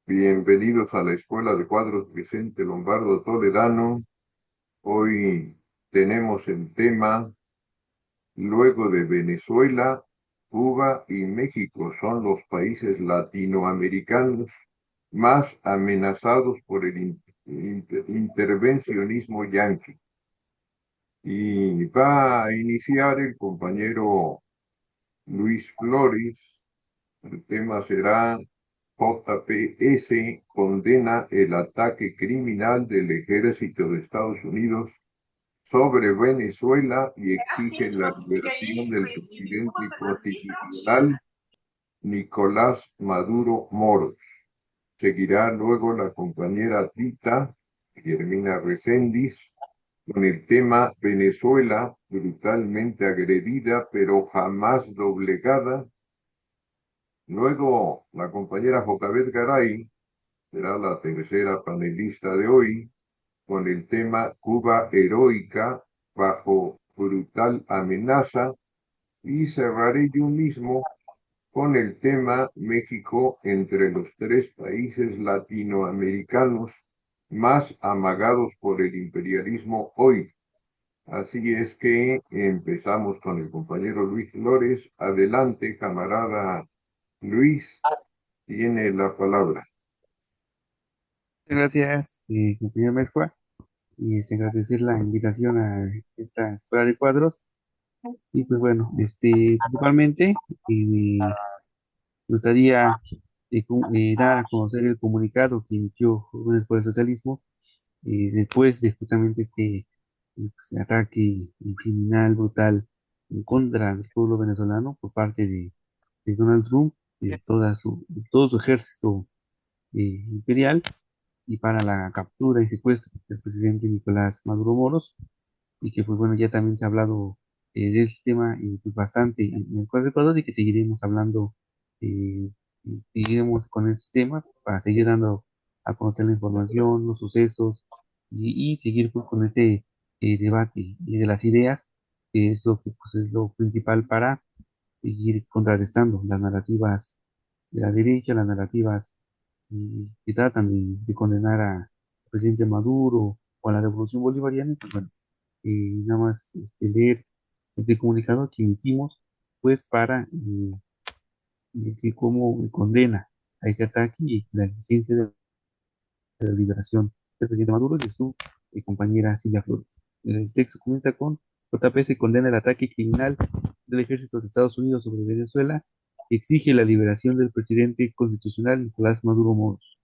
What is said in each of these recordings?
Bienvenidos a la Escuela de Cuadros Vicente Lombardo Toledano. Hoy tenemos el tema, luego de Venezuela, Cuba y México son los países latinoamericanos más amenazados por el intervencionismo yanqui. Y va a iniciar el compañero Luis Flores. El tema será: JPS condena el ataque criminal del ejército de Estados Unidos sobre Venezuela y exige la liberación del presidente constitucional Nicolás Maduro Moros. Seguirá luego la compañera Tita Guillermina Reséndiz con el tema Venezuela, brutalmente agredida pero jamás doblegada. Luego la compañera Jocabet Garay será la tercera panelista de hoy con el tema Cuba heroica bajo brutal amenaza, y cerraré yo mismo con el tema México entre los tres países latinoamericanos más amagados por el imperialismo hoy. Así es que empezamos con el compañero Luis Flores. Adelante, camarada Luis, tiene la palabra. Gracias, compañero Mezcua, y agradecer la invitación a esta escuela de cuadros. Y pues bueno, principalmente me gustaría dar a conocer el comunicado que emitió Jóvenes por el Socialismo después de justamente pues, ataque criminal, brutal en contra del pueblo venezolano por parte de Donald Trump y de todo su ejército imperial, y para la captura y secuestro del presidente Nicolás Maduro Moros, y que pues bueno, ya también se ha hablado del sistema y pues bastante en el cuadro de Ecuador, y que seguiremos hablando, eh, y seguiremos con el sistema para seguir dando a conocer la información, los sucesos, y seguir pues, con este debate de las ideas, que es lo que pues, es lo principal para seguir contrarrestando las narrativas de la derecha, las narrativas que tratan de condenar al presidente Maduro o a la revolución bolivariana. Y pues bueno, nada más leer este comunicado que emitimos, pues para decir cómo condena a ese ataque y la exigencia de la liberación del presidente Maduro y de su compañera Silvia Flores. El texto comienza con: JP se condena el ataque criminal del ejército de Estados Unidos sobre Venezuela y exige la liberación del presidente constitucional Nicolás Maduro Moros.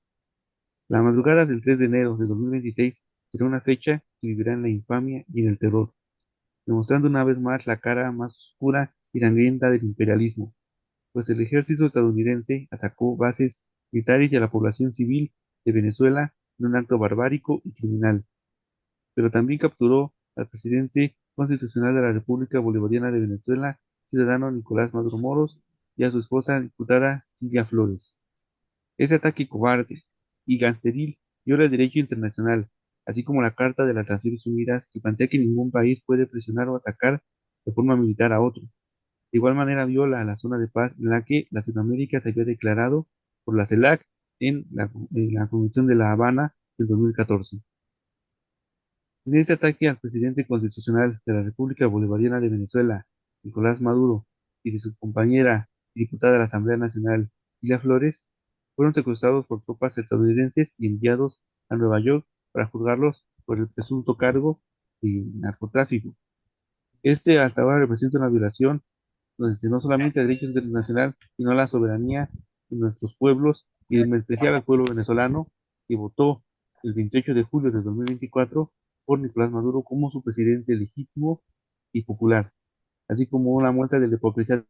La madrugada del 3 de enero de 2026 será una fecha que vivirá en la infamia y en el terror, demostrando una vez más la cara más oscura y sangrienta del imperialismo, pues el ejército estadounidense atacó bases militares y a la población civil de Venezuela en un acto barbárico y criminal, pero también capturó al presidente constitucional de la República Bolivariana de Venezuela, ciudadano Nicolás Maduro Moros, y a su esposa diputada Silvia Flores. Ese ataque cobarde y gangsteril viola el derecho internacional, así como la Carta de las Naciones Unidas, que plantea que ningún país puede presionar o atacar de forma militar a otro. De igual manera viola la zona de paz en la que Latinoamérica se había declarado por la CELAC en la Convención de La Habana del 2014. En ese ataque al presidente constitucional de la República Bolivariana de Venezuela, Nicolás Maduro, y de su compañera y diputada de la Asamblea Nacional, Isla Flores, fueron secuestrados por tropas estadounidenses y enviados a Nueva York para juzgarlos por el presunto cargo de narcotráfico. Este hasta ahora representa una violación no solamente al derecho internacional, sino a la soberanía de nuestros pueblos, y despreciar al pueblo venezolano que votó el 28 de julio de 2024 por Nicolás Maduro como su presidente legítimo y popular, así como una muestra de la hipocresía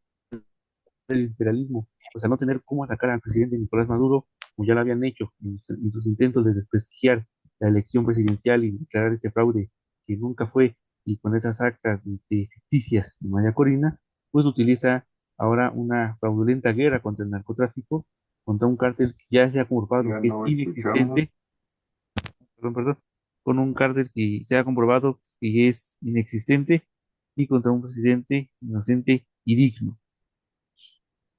del imperialismo, pues al no tener cómo atacar al presidente Nicolás Maduro, como ya lo habían hecho en sus intentos de desprestigiar la elección presidencial y declarar este fraude que nunca fue, y con esas actas ficticias de María Corina, pues utiliza ahora una fraudulenta guerra contra el narcotráfico, contra un cártel que ya se ha comprobado Ya que es no escuchamos. inexistente, perdón, con un cártel que se ha comprobado que es inexistente, y contra un presidente inocente y digno.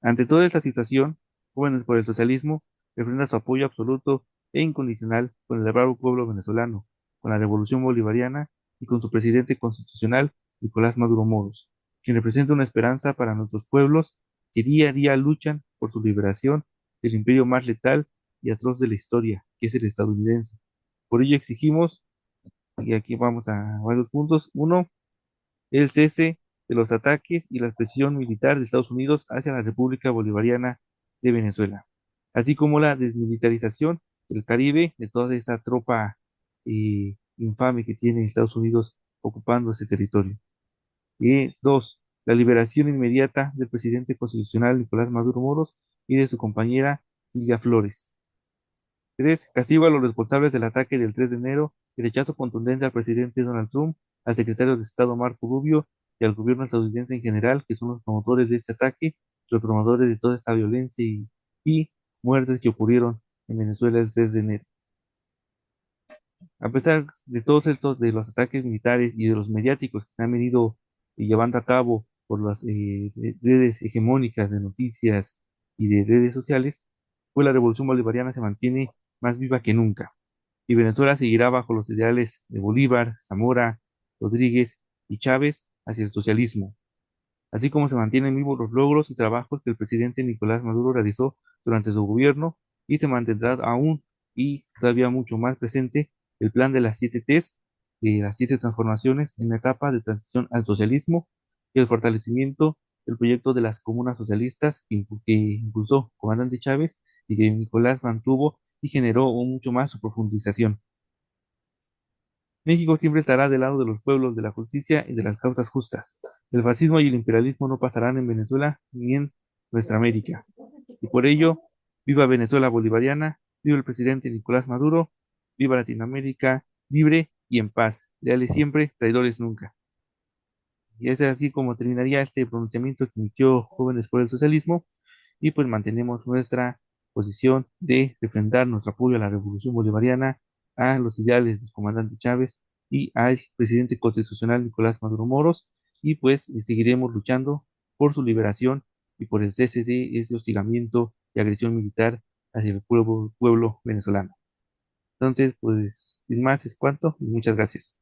Ante toda esta situación, Jóvenes por el Socialismo refrenda su apoyo absoluto e incondicional con el bravo pueblo venezolano, con la revolución bolivariana y con su presidente constitucional, Nicolás Maduro Moros, quien representa una esperanza para nuestros pueblos que día a día luchan por su liberación del imperio más letal y atroz de la historia, que es el estadounidense. Por ello exigimos, y aquí vamos a varios puntos: uno, el cese de los ataques y la expresión militar de Estados Unidos hacia la República Bolivariana de Venezuela, así como la desmilitarización del Caribe de toda esa tropa infame que tiene Estados Unidos ocupando ese territorio. Y dos, la liberación inmediata del presidente constitucional Nicolás Maduro Moros y de su compañera Silvia Flores. Tres, castigo a los responsables del ataque del 3 de enero y rechazo contundente al presidente Donald Trump, al secretario de Estado Marco Rubio y al gobierno estadounidense en general, que son los promotores de este ataque, los promotores de toda esta violencia y muertes que ocurrieron en Venezuela el 3 de enero. A pesar de todos estos, de los ataques militares y de los mediáticos que se han venido llevando a cabo por las redes hegemónicas de noticias y de redes sociales, pues la revolución bolivariana se mantiene más viva que nunca. Y Venezuela seguirá bajo los ideales de Bolívar, Zamora, Rodríguez y Chávez hacia el socialismo, así como se mantienen vivos los logros y trabajos que el presidente Nicolás Maduro realizó durante su gobierno, y se mantendrá aún y todavía mucho más presente el plan de las 7 T's, de las 7 transformaciones en la etapa de transición al socialismo, y el fortalecimiento del proyecto de las comunas socialistas que impulsó el comandante Chávez y que Nicolás mantuvo y generó mucho más su profundización. México siempre estará del lado de los pueblos, de la justicia y de las causas justas. El fascismo y el imperialismo no pasarán en Venezuela ni en nuestra América. Y por ello, viva Venezuela bolivariana, viva el presidente Nicolás Maduro, viva Latinoamérica libre y en paz. Leales siempre, traidores nunca. Y es así como terminaría este pronunciamiento que emitió Jóvenes por el Socialismo, y pues mantenemos nuestra posición de defender nuestro apoyo a la revolución bolivariana, a los ideales del comandante Chávez y al presidente constitucional Nicolás Maduro Moros, y pues seguiremos luchando por su liberación y por el cese de ese hostigamiento y agresión militar hacia el pueblo venezolano. Entonces, pues sin más es cuanto, y muchas gracias.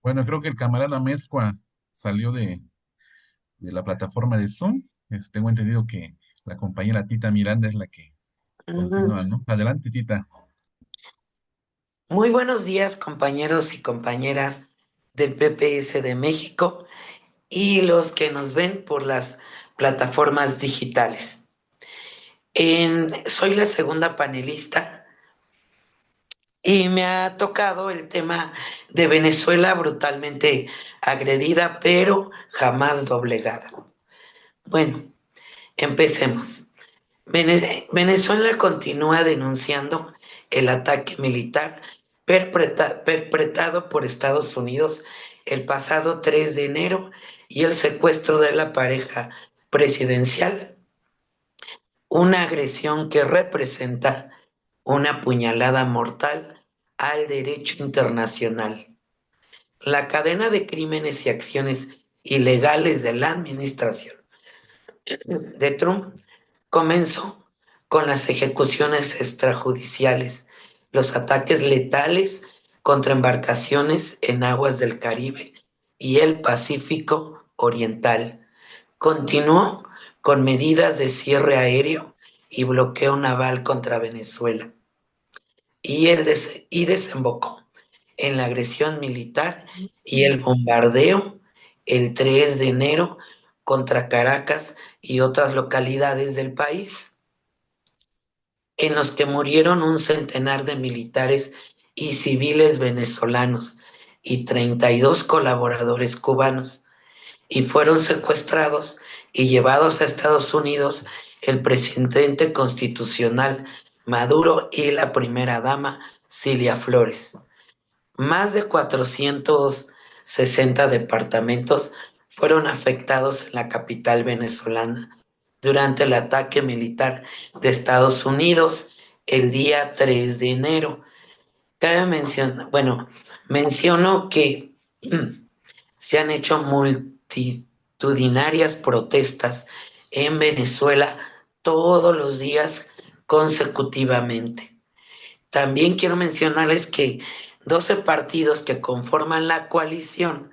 Bueno, creo que el camarada Mezcua salió de la plataforma de Zoom. Tengo entendido que la compañera Tita Miranda es la que Mm, continúa, ¿no? Adelante, Tita. Muy buenos días, compañeros y compañeras del PPS de México y los que nos ven por las plataformas digitales. Soy la segunda panelista y me ha tocado el tema de Venezuela brutalmente agredida, pero jamás doblegada. Bueno, empecemos. Venezuela continúa denunciando el ataque militar perpetrado por Estados Unidos el pasado 3 de enero y el secuestro de la pareja presidencial, una agresión que representa una puñalada mortal al derecho internacional. La cadena de crímenes y acciones ilegales de la administración de Trump comenzó con las ejecuciones extrajudiciales, los ataques letales contra embarcaciones en aguas del Caribe y el Pacífico Oriental. Continuó con medidas de cierre aéreo y bloqueo naval contra Venezuela y desembocó en la agresión militar y el bombardeo el 3 de enero contra Caracas y otras localidades del país, en los que murieron un centenar de militares y civiles venezolanos y 32 colaboradores cubanos, y fueron secuestrados y llevados a Estados Unidos el presidente constitucional Maduro y la primera dama Cilia Flores. Más de 460 departamentos fueron afectados en la capital venezolana durante el ataque militar de Estados Unidos el día 3 de enero. Cabe mencionar, menciono que se han hecho multitudinarias protestas en Venezuela todos los días consecutivamente. También quiero mencionarles que 12 partidos que conforman la coalición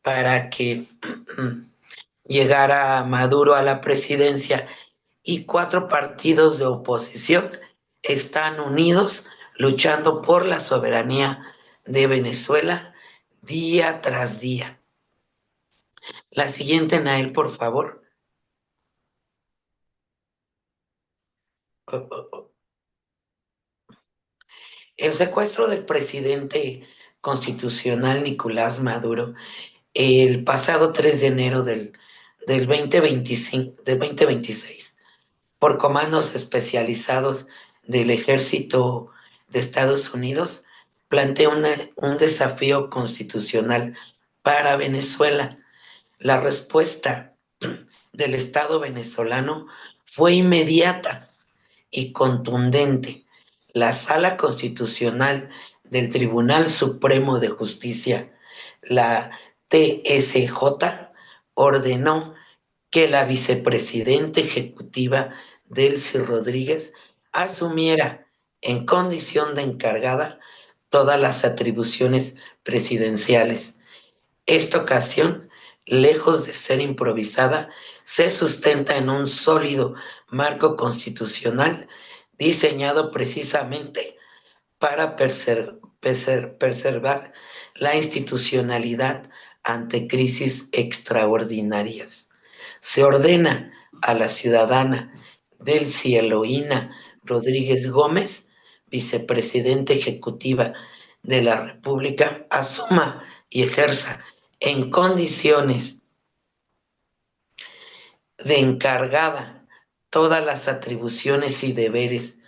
para que llegara Maduro a la presidencia y 4 partidos de oposición están unidos luchando por la soberanía de Venezuela día tras día. La siguiente, Nael, por favor. El secuestro del presidente constitucional Nicolás Maduro el pasado 3 de enero del 2026 por comandos especializados del Ejército de Estados Unidos plantea un desafío constitucional para Venezuela. La respuesta del Estado venezolano fue inmediata y contundente. La Sala Constitucional del Tribunal Supremo de Justicia, la TSJ, ordenó que la vicepresidenta ejecutiva Delcy Rodríguez asumiera en condición de encargada todas las atribuciones presidenciales. Esta ocasión, lejos de ser improvisada, se sustenta en un sólido marco constitucional diseñado precisamente para preservar la institucionalidad ante crisis extraordinarias. Se ordena a la ciudadana Delcy Eloína Rodríguez Gómez, vicepresidenta ejecutiva de la República, asuma y ejerza en condiciones de encargada todas las atribuciones y deberes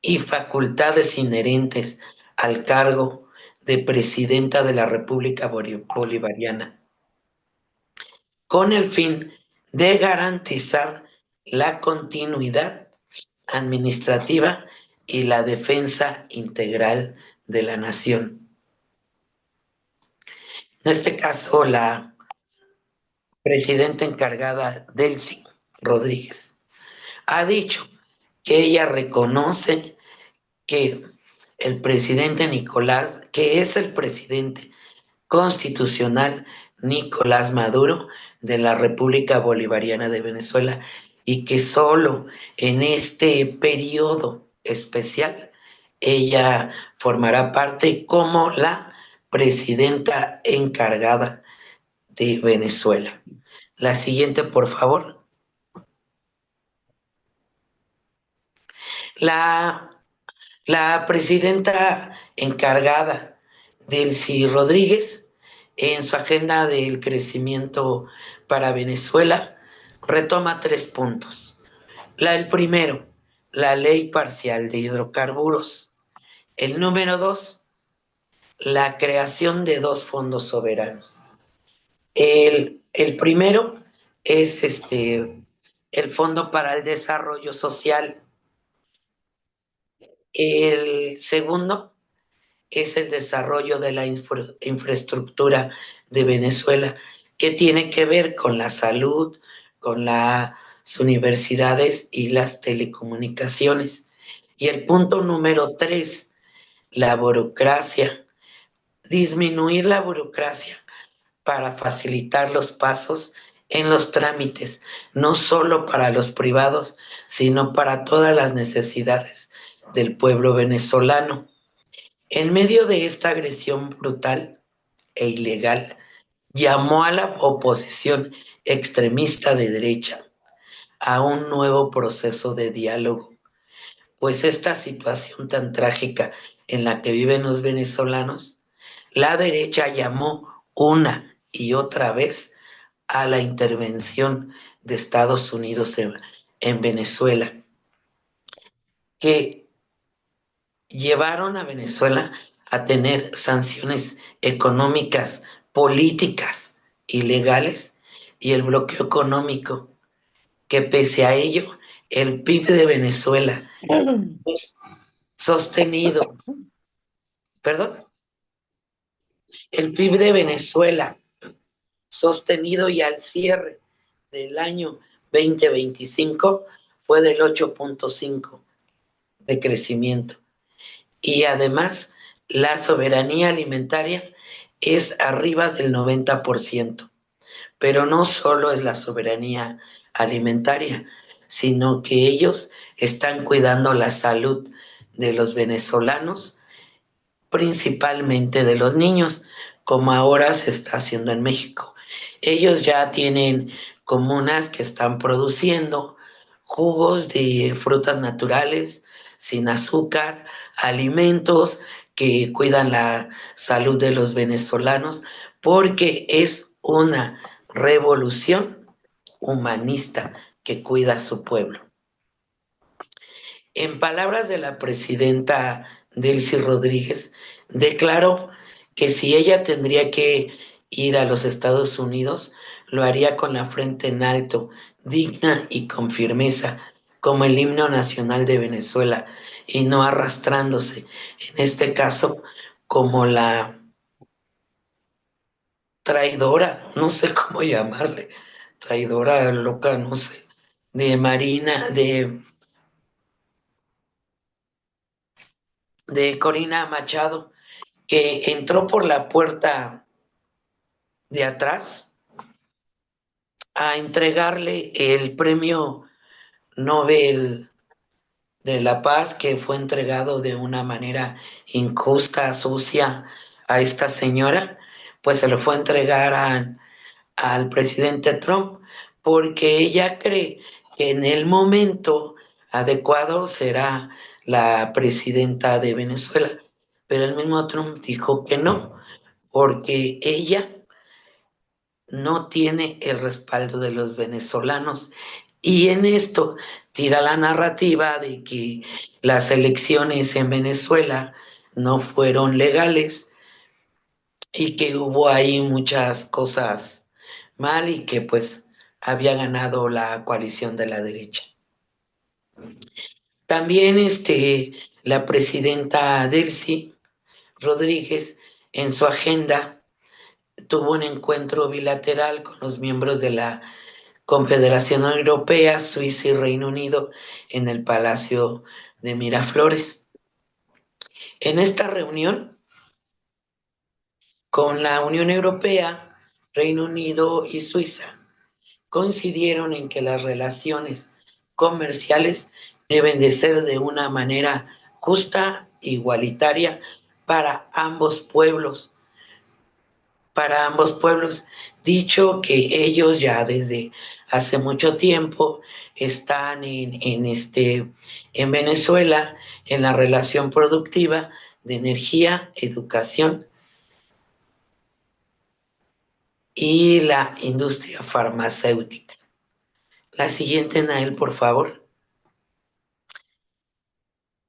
y facultades inherentes al cargo de presidenta de la República Bolivariana, con el fin de garantizar la continuidad administrativa y la defensa integral de la nación. En este caso, la presidenta encargada Delcy Rodríguez ha dicho que ella reconoce que el presidente Nicolás, que es el presidente constitucional Nicolás Maduro de la República Bolivariana de Venezuela, y que solo en este periodo especial ella formará parte como la presidenta encargada de Venezuela. La siguiente, por favor. La presidenta encargada, Delcy Rodríguez, en su agenda del crecimiento para Venezuela, retoma 3 puntos. El primero, la ley parcial de hidrocarburos. El número 2, la creación de 2 fondos soberanos. El primero es el Fondo para el Desarrollo Social. El segundo es el desarrollo de la infraestructura de Venezuela, que tiene que ver con la salud, con las universidades y las telecomunicaciones. Y el punto número 3, la burocracia. Disminuir la burocracia para facilitar los pasos en los trámites, no solo para los privados, sino para todas las necesidades del pueblo venezolano. En medio de esta agresión brutal e ilegal, llamó a la oposición extremista de derecha a un nuevo proceso de diálogo, pues esta situación tan trágica en la que viven los venezolanos, la derecha llamó una y otra vez a la intervención de Estados Unidos en Venezuela, que llevaron a Venezuela a tener sanciones económicas, políticas y legales, y el bloqueo económico, que pese a ello, el PIB de Venezuela sostenido, perdón, el PIB de Venezuela sostenido y al cierre del año 2025 fue del 8.5 de crecimiento. Y además, la soberanía alimentaria es arriba del 90%. Pero no solo es la soberanía alimentaria, sino que ellos están cuidando la salud de los venezolanos, principalmente de los niños, como ahora se está haciendo en México. Ellos ya tienen comunas que están produciendo jugos de frutas naturales, sin azúcar, alimentos que cuidan la salud de los venezolanos, porque es una revolución humanista que cuida a su pueblo. En palabras de la presidenta Delcy Rodríguez, declaró que si ella tendría que ir a los Estados Unidos, lo haría con la frente en alto, digna y con firmeza, como el himno nacional de Venezuela, y no arrastrándose, en este caso, como la traidora, no sé cómo llamarle, traidora loca, no sé, de Marina, de Corina Machado, que entró por la puerta de atrás a entregarle el premio Nobel de la Paz, que fue entregado de una manera injusta, sucia a esta señora, pues se lo fue a entregar al presidente Trump, porque ella cree que en el momento adecuado será la presidenta de Venezuela. Pero el mismo Trump dijo que no, porque ella no tiene el respaldo de los venezolanos. Y en esto tira la narrativa de que las elecciones en Venezuela no fueron legales y que hubo ahí muchas cosas mal y que pues había ganado la coalición de la derecha. También la presidenta Delcy Rodríguez en su agenda tuvo un encuentro bilateral con los miembros de la Confederación Europea, Suiza y Reino Unido en el Palacio de Miraflores. En esta reunión con la Unión Europea, Reino Unido y Suiza coincidieron en que las relaciones comerciales deben de ser de una manera justa, igualitaria para ambos pueblos, dicho que ellos ya desde hace mucho tiempo están en Venezuela en la relación productiva de energía, educación y la industria farmacéutica. La siguiente, Nael, por favor.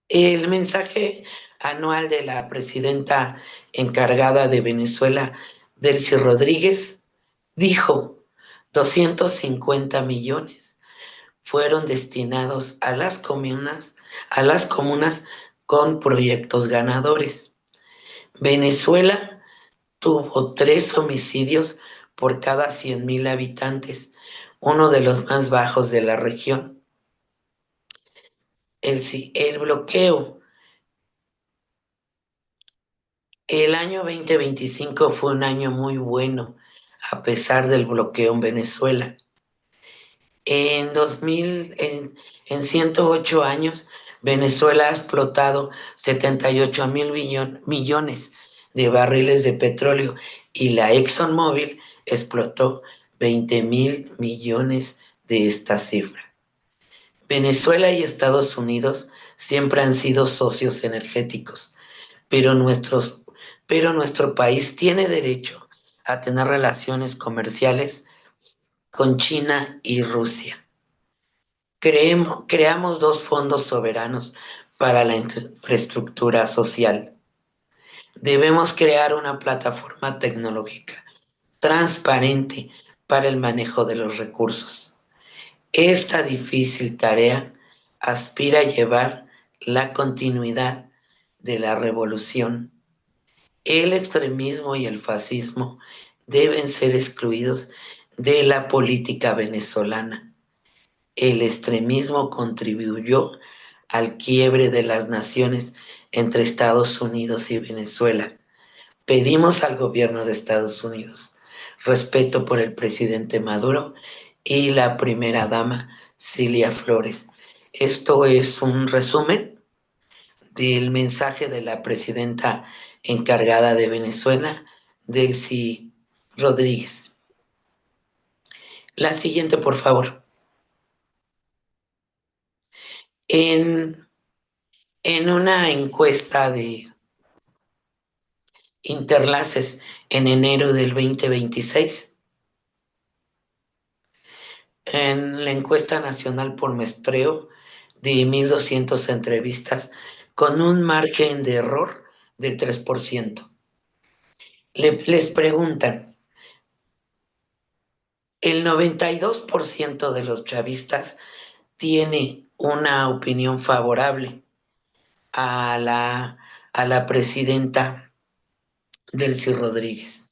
El mensaje anual de la presidenta encargada de Venezuela, Delcy Rodríguez, dijo 250 millones fueron destinados a las comunas con proyectos ganadores. Venezuela tuvo 3 homicidios por cada 100,000 habitantes, uno de los más bajos de la región. El bloqueo. El año 2025 fue un año muy bueno, a pesar del bloqueo en Venezuela. En 108 años, Venezuela ha explotado 78,000 millones de barriles de petróleo y la ExxonMobil explotó 20,000 millones de esta cifra. Venezuela y Estados Unidos siempre han sido socios energéticos, pero nuestro país tiene derecho a tener relaciones comerciales con China y Rusia. Creamos 2 fondos soberanos para la infraestructura social. Debemos crear una plataforma tecnológica transparente para el manejo de los recursos. Esta difícil tarea aspira a llevar la continuidad de la revolución. El extremismo y el fascismo deben ser excluidos de la política venezolana. El extremismo contribuyó al quiebre de las naciones entre Estados Unidos y Venezuela. Pedimos al gobierno de Estados Unidos respeto por el presidente Maduro y la primera dama Cilia Flores. Esto es un resumen del mensaje de la presidenta encargada de Venezuela, Delcy Rodríguez. La siguiente, por favor. En una encuesta de Interlaces en enero del 2026, en la encuesta nacional por muestreo de 1,200 entrevistas con un margen de error del 3%. Les preguntan, el 92% de los chavistas tiene una opinión favorable a la presidenta Delcy Rodríguez.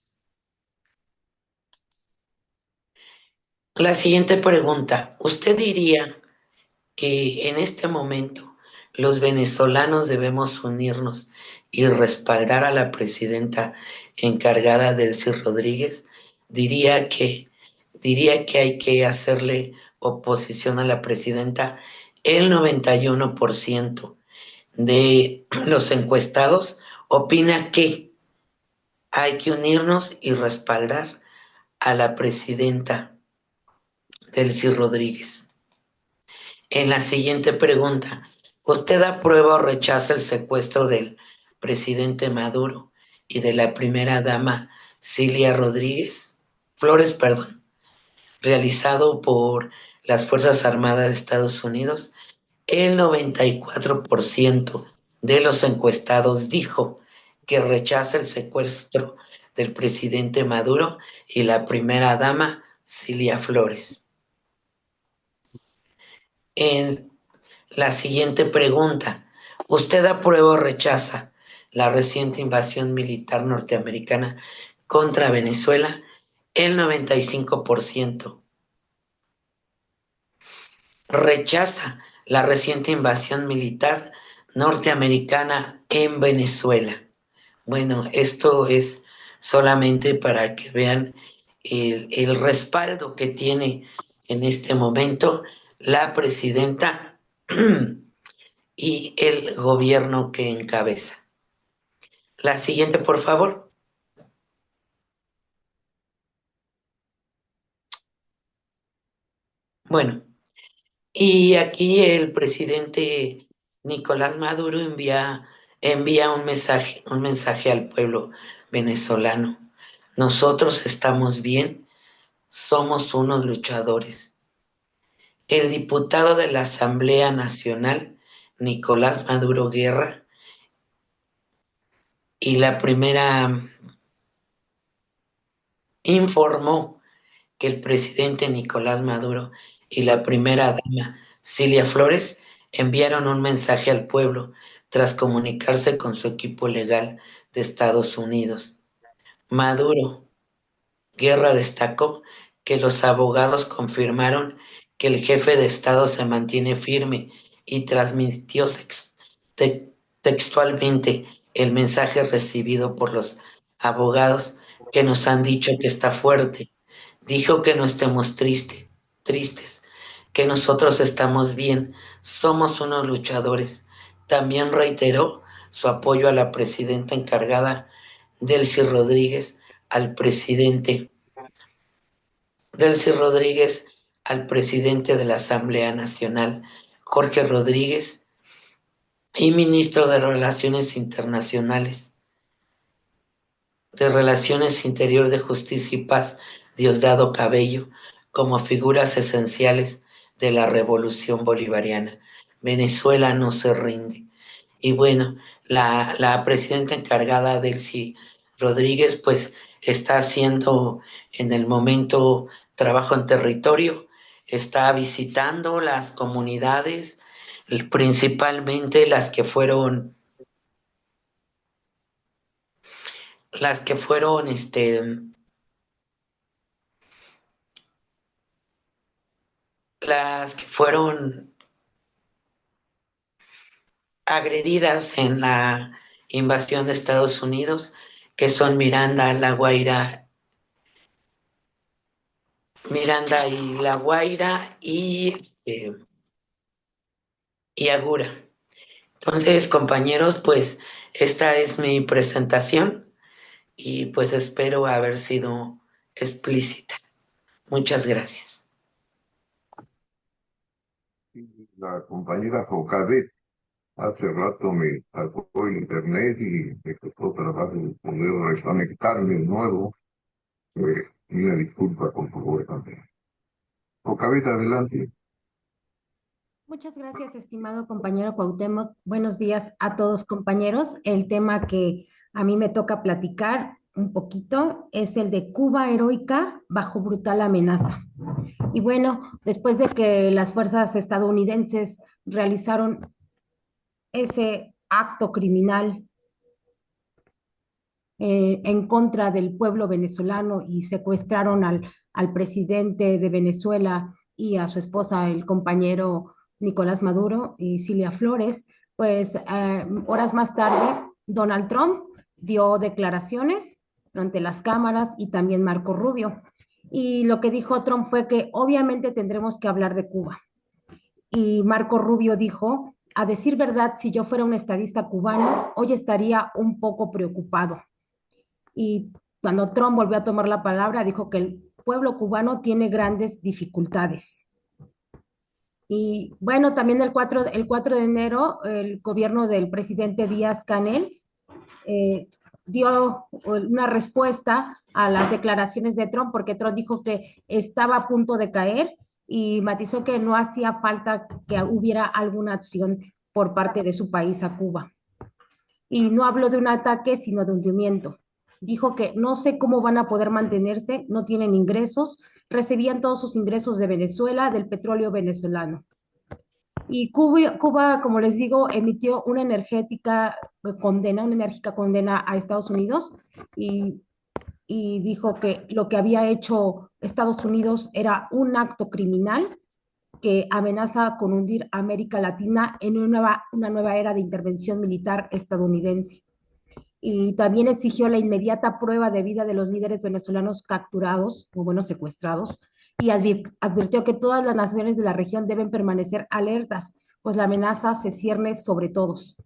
La siguiente pregunta, ¿usted diría que en este momento los venezolanos debemos unirnos y respaldar a la presidenta encargada Delcy Rodríguez? Diría que hay que hacerle oposición a la presidenta. El 91% de los encuestados opina que hay que unirnos y respaldar a la presidenta Delcy Rodríguez. En la siguiente pregunta, ¿usted aprueba o rechaza el secuestro del presidente Maduro y de la primera dama Cilia Flores, realizado por las Fuerzas Armadas de Estados Unidos? El 94% de los encuestados dijo que rechaza el secuestro del presidente Maduro y la primera dama Cilia Flores. En la siguiente pregunta, ¿usted aprueba o rechaza la reciente invasión militar norteamericana contra Venezuela? El 95% rechaza la reciente invasión militar norteamericana en Venezuela. Bueno, esto es solamente para que vean el respaldo que tiene en este momento la presidenta y el gobierno que encabeza. La siguiente, por favor. Bueno, y aquí el presidente Nicolás Maduro envía un mensaje al pueblo venezolano. Nosotros estamos bien, somos unos luchadores. El diputado de la Asamblea Nacional, Nicolás Maduro Guerra, y la primera informó que el presidente Nicolás Maduro y la primera dama Cilia Flores enviaron un mensaje al pueblo tras comunicarse con su equipo legal de Estados Unidos. Maduro Guerra destacó que los abogados confirmaron que el jefe de Estado se mantiene firme y transmitió textualmente el mensaje recibido por los abogados que nos han dicho que está fuerte. Dijo que no estemos tristes, que nosotros estamos bien, somos unos luchadores. También reiteró su apoyo a la presidenta encargada, Delcy Rodríguez, al presidente de la Asamblea Nacional, Jorge Rodríguez, y ministro de Relaciones Internacionales, de Relaciones Interior de Justicia y Paz, Diosdado Cabello, como figuras esenciales de la revolución bolivariana. Venezuela no se rinde. Y bueno, la presidenta encargada, Delcy Rodríguez, pues está haciendo en el momento trabajo en territorio, está visitando las comunidades, principalmente las que fueron, las que fueron agredidas en la invasión de Estados Unidos, que son Miranda y La Guaira y Agura. Entonces, compañeros, pues esta es mi presentación y pues espero haber sido explícita. Muchas gracias. La compañera Jocabet hace rato me sacó el internet y me costó trabajo poder reconectarme de nuevo. Una disculpa, por favor, también. Jocabet, adelante. Muchas gracias, estimado compañero Cuauhtémoc. Buenos días a todos, compañeros. El tema que a mí me toca platicar un poquito es el de Cuba heroica bajo brutal amenaza. Y bueno, después de que las fuerzas estadounidenses realizaron ese acto criminal en contra del pueblo venezolano y secuestraron al presidente de Venezuela y a su esposa, el compañero Nicolás Maduro y Cilia Flores, pues horas más tarde Donald Trump dio declaraciones ante las cámaras y también Marco Rubio. Y lo que dijo Trump fue que obviamente tendremos que hablar de Cuba. Y Marco Rubio dijo, a decir verdad, si yo fuera un estadista cubano, hoy estaría un poco preocupado. Y cuando Trump volvió a tomar la palabra, dijo que el pueblo cubano tiene grandes dificultades. Y bueno, también el 4 de enero, el gobierno del presidente Díaz-Canel dio una respuesta a las declaraciones de Trump, porque Trump dijo que estaba a punto de caer y matizó que no hacía falta que hubiera alguna acción por parte de su país a Cuba. Y no habló de un ataque, sino de hundimiento. Dijo que no sé cómo van a poder mantenerse, no tienen ingresos, recibían todos sus ingresos de Venezuela, del petróleo venezolano. Y Cuba, como les digo, emitió una enérgica condena a Estados Unidos y dijo que lo que había hecho Estados Unidos era un acto criminal que amenaza con hundir a América Latina en una nueva era de intervención militar estadounidense. Y también exigió la inmediata prueba de vida de los líderes venezolanos capturados, o bueno, secuestrados, y advirtió que todas las naciones de la región deben permanecer alertas, pues la amenaza se cierne sobre todos.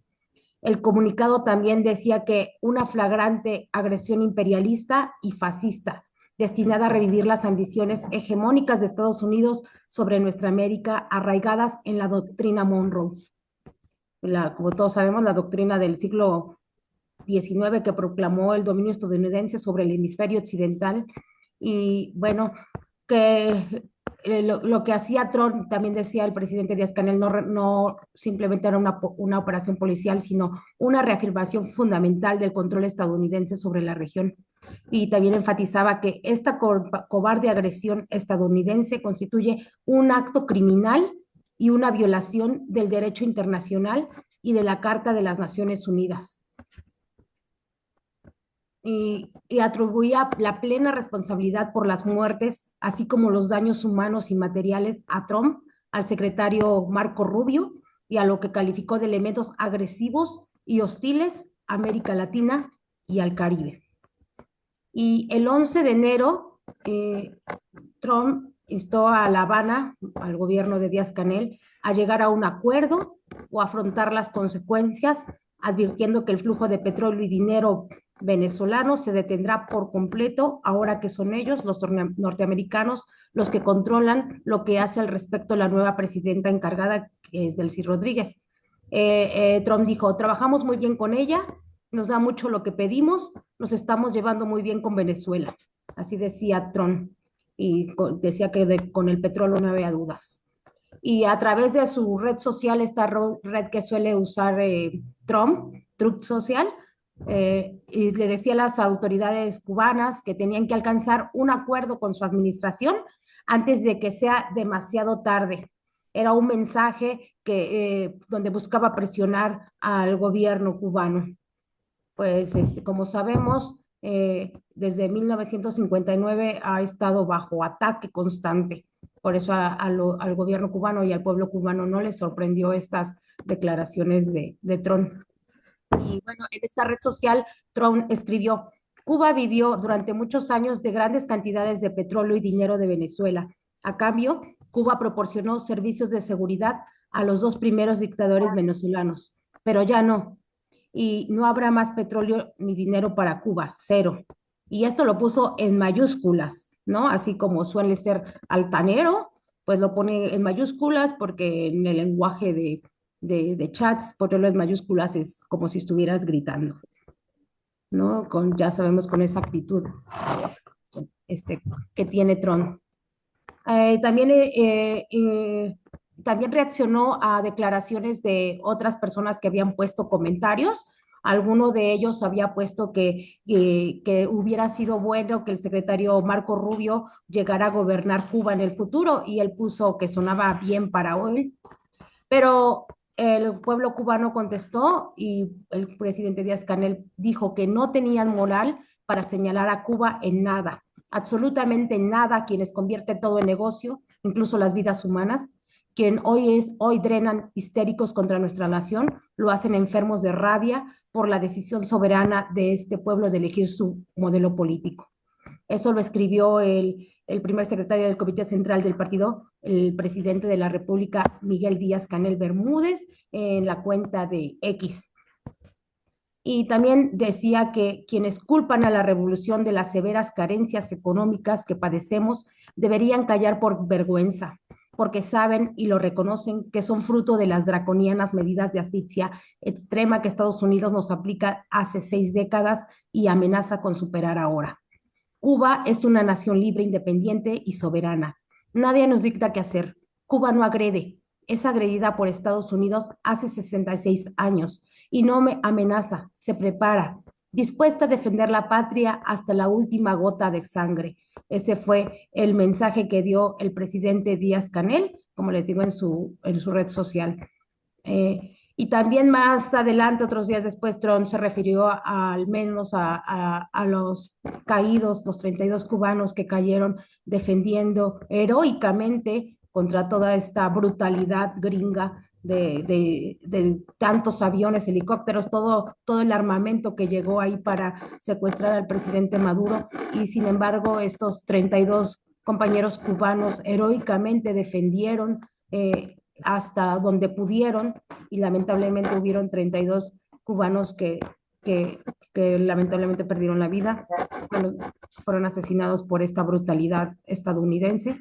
El comunicado también decía que una flagrante agresión imperialista y fascista, destinada a revivir las ambiciones hegemónicas de Estados Unidos sobre nuestra América, arraigadas en la doctrina Monroe. Como todos sabemos, la doctrina del siglo XIX que proclamó el dominio estadounidense sobre el hemisferio occidental. Y bueno, que lo que hacía Trump, también decía el presidente Díaz-Canel, no simplemente era una operación policial, sino una reafirmación fundamental del control estadounidense sobre la región. Y también enfatizaba que esta cobarde agresión estadounidense constituye un acto criminal y una violación del derecho internacional y de la Carta de las Naciones Unidas. Y atribuía la plena responsabilidad por las muertes, así como los daños humanos y materiales a Trump, al secretario Marco Rubio y a lo que calificó de elementos agresivos y hostiles a América Latina y al Caribe. Y el 11 de enero, Trump instó a La Habana, al gobierno de Díaz-Canel, a llegar a un acuerdo o afrontar las consecuencias, advirtiendo que el flujo de petróleo y dinero venezolano se detendrá por completo ahora que son ellos, los norteamericanos, los que controlan lo que hace al respecto la nueva presidenta encargada, que es Delcy Rodríguez. Trump dijo, trabajamos muy bien con ella, nos da mucho lo que pedimos, nos estamos llevando muy bien con Venezuela. Así decía Trump, y decía que con el petróleo no había dudas. Y a través de su red social, esta red que suele usar Trump, Truth Social, y le decía a las autoridades cubanas que tenían que alcanzar un acuerdo con su administración antes de que sea demasiado tarde. Era un mensaje donde buscaba presionar al gobierno cubano. Pues como sabemos, desde 1959 ha estado bajo ataque constante. Por eso al gobierno cubano y al pueblo cubano no les sorprendió estas declaraciones de Trump. Y bueno, en esta red social, Trump escribió: Cuba vivió durante muchos años de grandes cantidades de petróleo y dinero de Venezuela. A cambio, Cuba proporcionó servicios de seguridad a los dos primeros dictadores venezolanos, pero ya no. Y no habrá más petróleo ni dinero para Cuba, cero. Y esto lo puso en mayúsculas, ¿no? Así como suele ser altanero, pues lo pone en mayúsculas porque en el lenguaje de chats, ponerlo en mayúsculas es como si estuvieras gritando, ¿no? Ya sabemos con esa actitud que tiene Trump. También, también reaccionó a declaraciones de otras personas que habían puesto comentarios. Alguno de ellos había puesto que hubiera sido bueno que el secretario Marco Rubio llegara a gobernar Cuba en el futuro, y él puso que sonaba bien para hoy. Pero el pueblo cubano contestó y el presidente Díaz-Canel dijo que no tenían moral para señalar a Cuba en nada, absolutamente nada, quienes convierten todo en negocio, incluso las vidas humanas, quien hoy drenan histéricos contra nuestra nación, lo hacen enfermos de rabia por la decisión soberana de este pueblo de elegir su modelo político. Eso lo escribió el primer secretario del Comité Central del partido, el presidente de la República, Miguel Díaz-Canel Bermúdez, en la cuenta de X. Y también decía que quienes culpan a la revolución de las severas carencias económicas que padecemos deberían callar por vergüenza, porque saben y lo reconocen que son fruto de las draconianas medidas de asfixia extrema que Estados Unidos nos aplica hace 6 décadas y amenaza con superar ahora. Cuba es una nación libre, independiente y soberana. Nadie nos dicta qué hacer. Cuba no agrede. Es agredida por Estados Unidos hace 66 años y no me amenaza, se prepara, dispuesta a defender la patria hasta la última gota de sangre. Ese fue el mensaje que dio el presidente Díaz-Canel, como les digo, en su red social. Y también más adelante, otros días después, Trump se refirió al menos a los caídos, los 32 cubanos que cayeron defendiendo heroicamente contra toda esta brutalidad gringa de tantos aviones, helicópteros, todo el armamento que llegó ahí para secuestrar al presidente Maduro. Y sin embargo, estos 32 compañeros cubanos heroicamente defendieron hasta donde pudieron, y lamentablemente hubieron 32 cubanos que lamentablemente perdieron la vida, fueron asesinados por esta brutalidad estadounidense.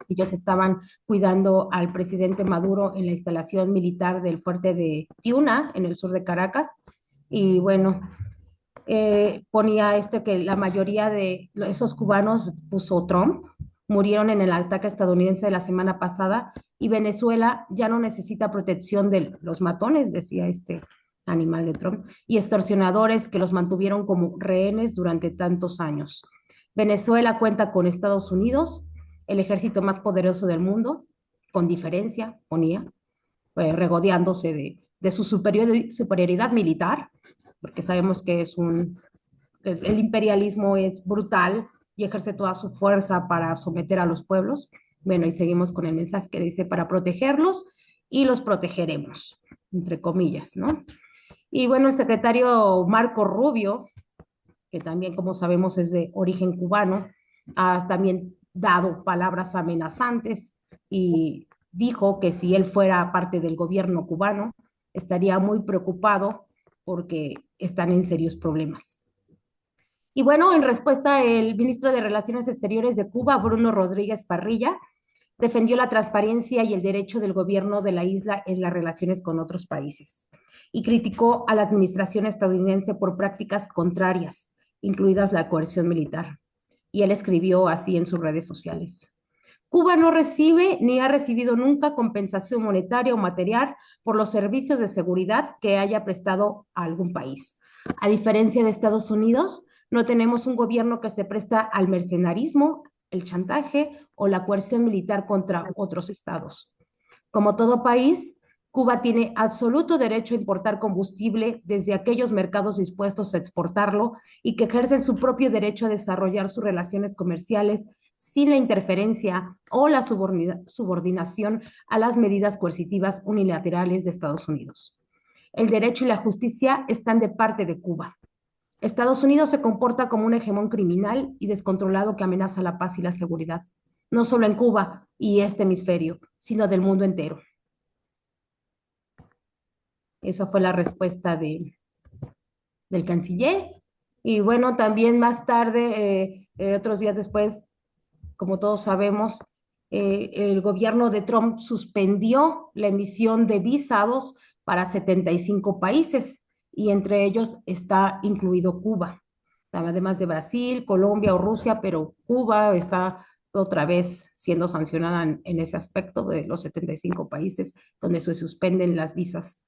Ellos estaban cuidando al presidente Maduro en la instalación militar del fuerte de Tiuna, en el sur de Caracas, y bueno, ponía que la mayoría de esos cubanos, puso Trump, murieron en el ataque estadounidense de la semana pasada, y Venezuela ya no necesita protección de los matones, decía este animal de Trump, y extorsionadores que los mantuvieron como rehenes durante tantos años. Venezuela cuenta con Estados Unidos, el ejército más poderoso del mundo, con diferencia, ponía, regodeándose de su superioridad militar, porque sabemos que el imperialismo es brutal y ejerce toda su fuerza para someter a los pueblos. Bueno, y seguimos con el mensaje que dice: para protegerlos, y los protegeremos, entre comillas, ¿no? Y bueno, el secretario Marco Rubio, que también, como sabemos, es de origen cubano, ha también dado palabras amenazantes y dijo que si él fuera parte del gobierno cubano, estaría muy preocupado porque están en serios problemas. Y bueno, en respuesta, el ministro de Relaciones Exteriores de Cuba, Bruno Rodríguez Parrilla, defendió la transparencia y el derecho del gobierno de la isla en las relaciones con otros países y criticó a la administración estadounidense por prácticas contrarias, incluidas la coerción militar. Y él escribió así en sus redes sociales: Cuba no recibe ni ha recibido nunca compensación monetaria o material por los servicios de seguridad que haya prestado a algún país. A diferencia de Estados Unidos, no tenemos un gobierno que se presta al mercenarismo, el chantaje o la coerción militar contra otros estados. Como todo país, Cuba tiene absoluto derecho a importar combustible desde aquellos mercados dispuestos a exportarlo y que ejercen su propio derecho a desarrollar sus relaciones comerciales sin la interferencia o la subordinación a las medidas coercitivas unilaterales de Estados Unidos. El derecho y la justicia están de parte de Cuba. Estados Unidos se comporta como un hegemón criminal y descontrolado que amenaza la paz y la seguridad, no solo en Cuba y este hemisferio, sino del mundo entero. Esa fue la respuesta del canciller. Y bueno, también más tarde, otros días después, como todos sabemos, el gobierno de Trump suspendió la emisión de visados para 75 países y entre ellos está incluido Cuba, además de Brasil, Colombia o Rusia, pero Cuba está otra vez siendo sancionada en ese aspecto de los 75 países donde se suspenden las visas,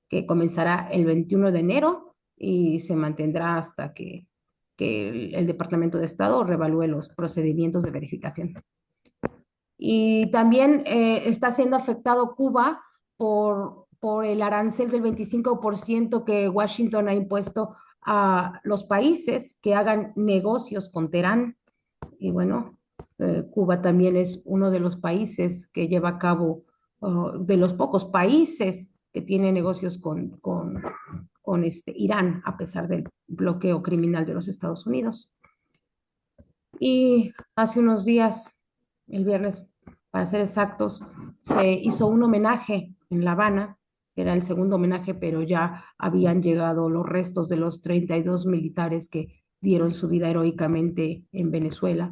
que comenzará el 21 de enero y se mantendrá hasta que el Departamento de Estado revalúe los procedimientos de verificación. Y también está siendo afectado Cuba por el arancel del 25% que Washington ha impuesto a los países que hagan negocios con Teherán. Y bueno, Cuba también es uno de los países que lleva a cabo, de los pocos países que tiene negocios con Irán, a pesar del bloqueo criminal de los Estados Unidos. Y hace unos días, el viernes, para ser exactos, se hizo un homenaje en La Habana, que era el segundo homenaje, pero ya habían llegado los restos de los 32 militares que dieron su vida heroicamente en Venezuela.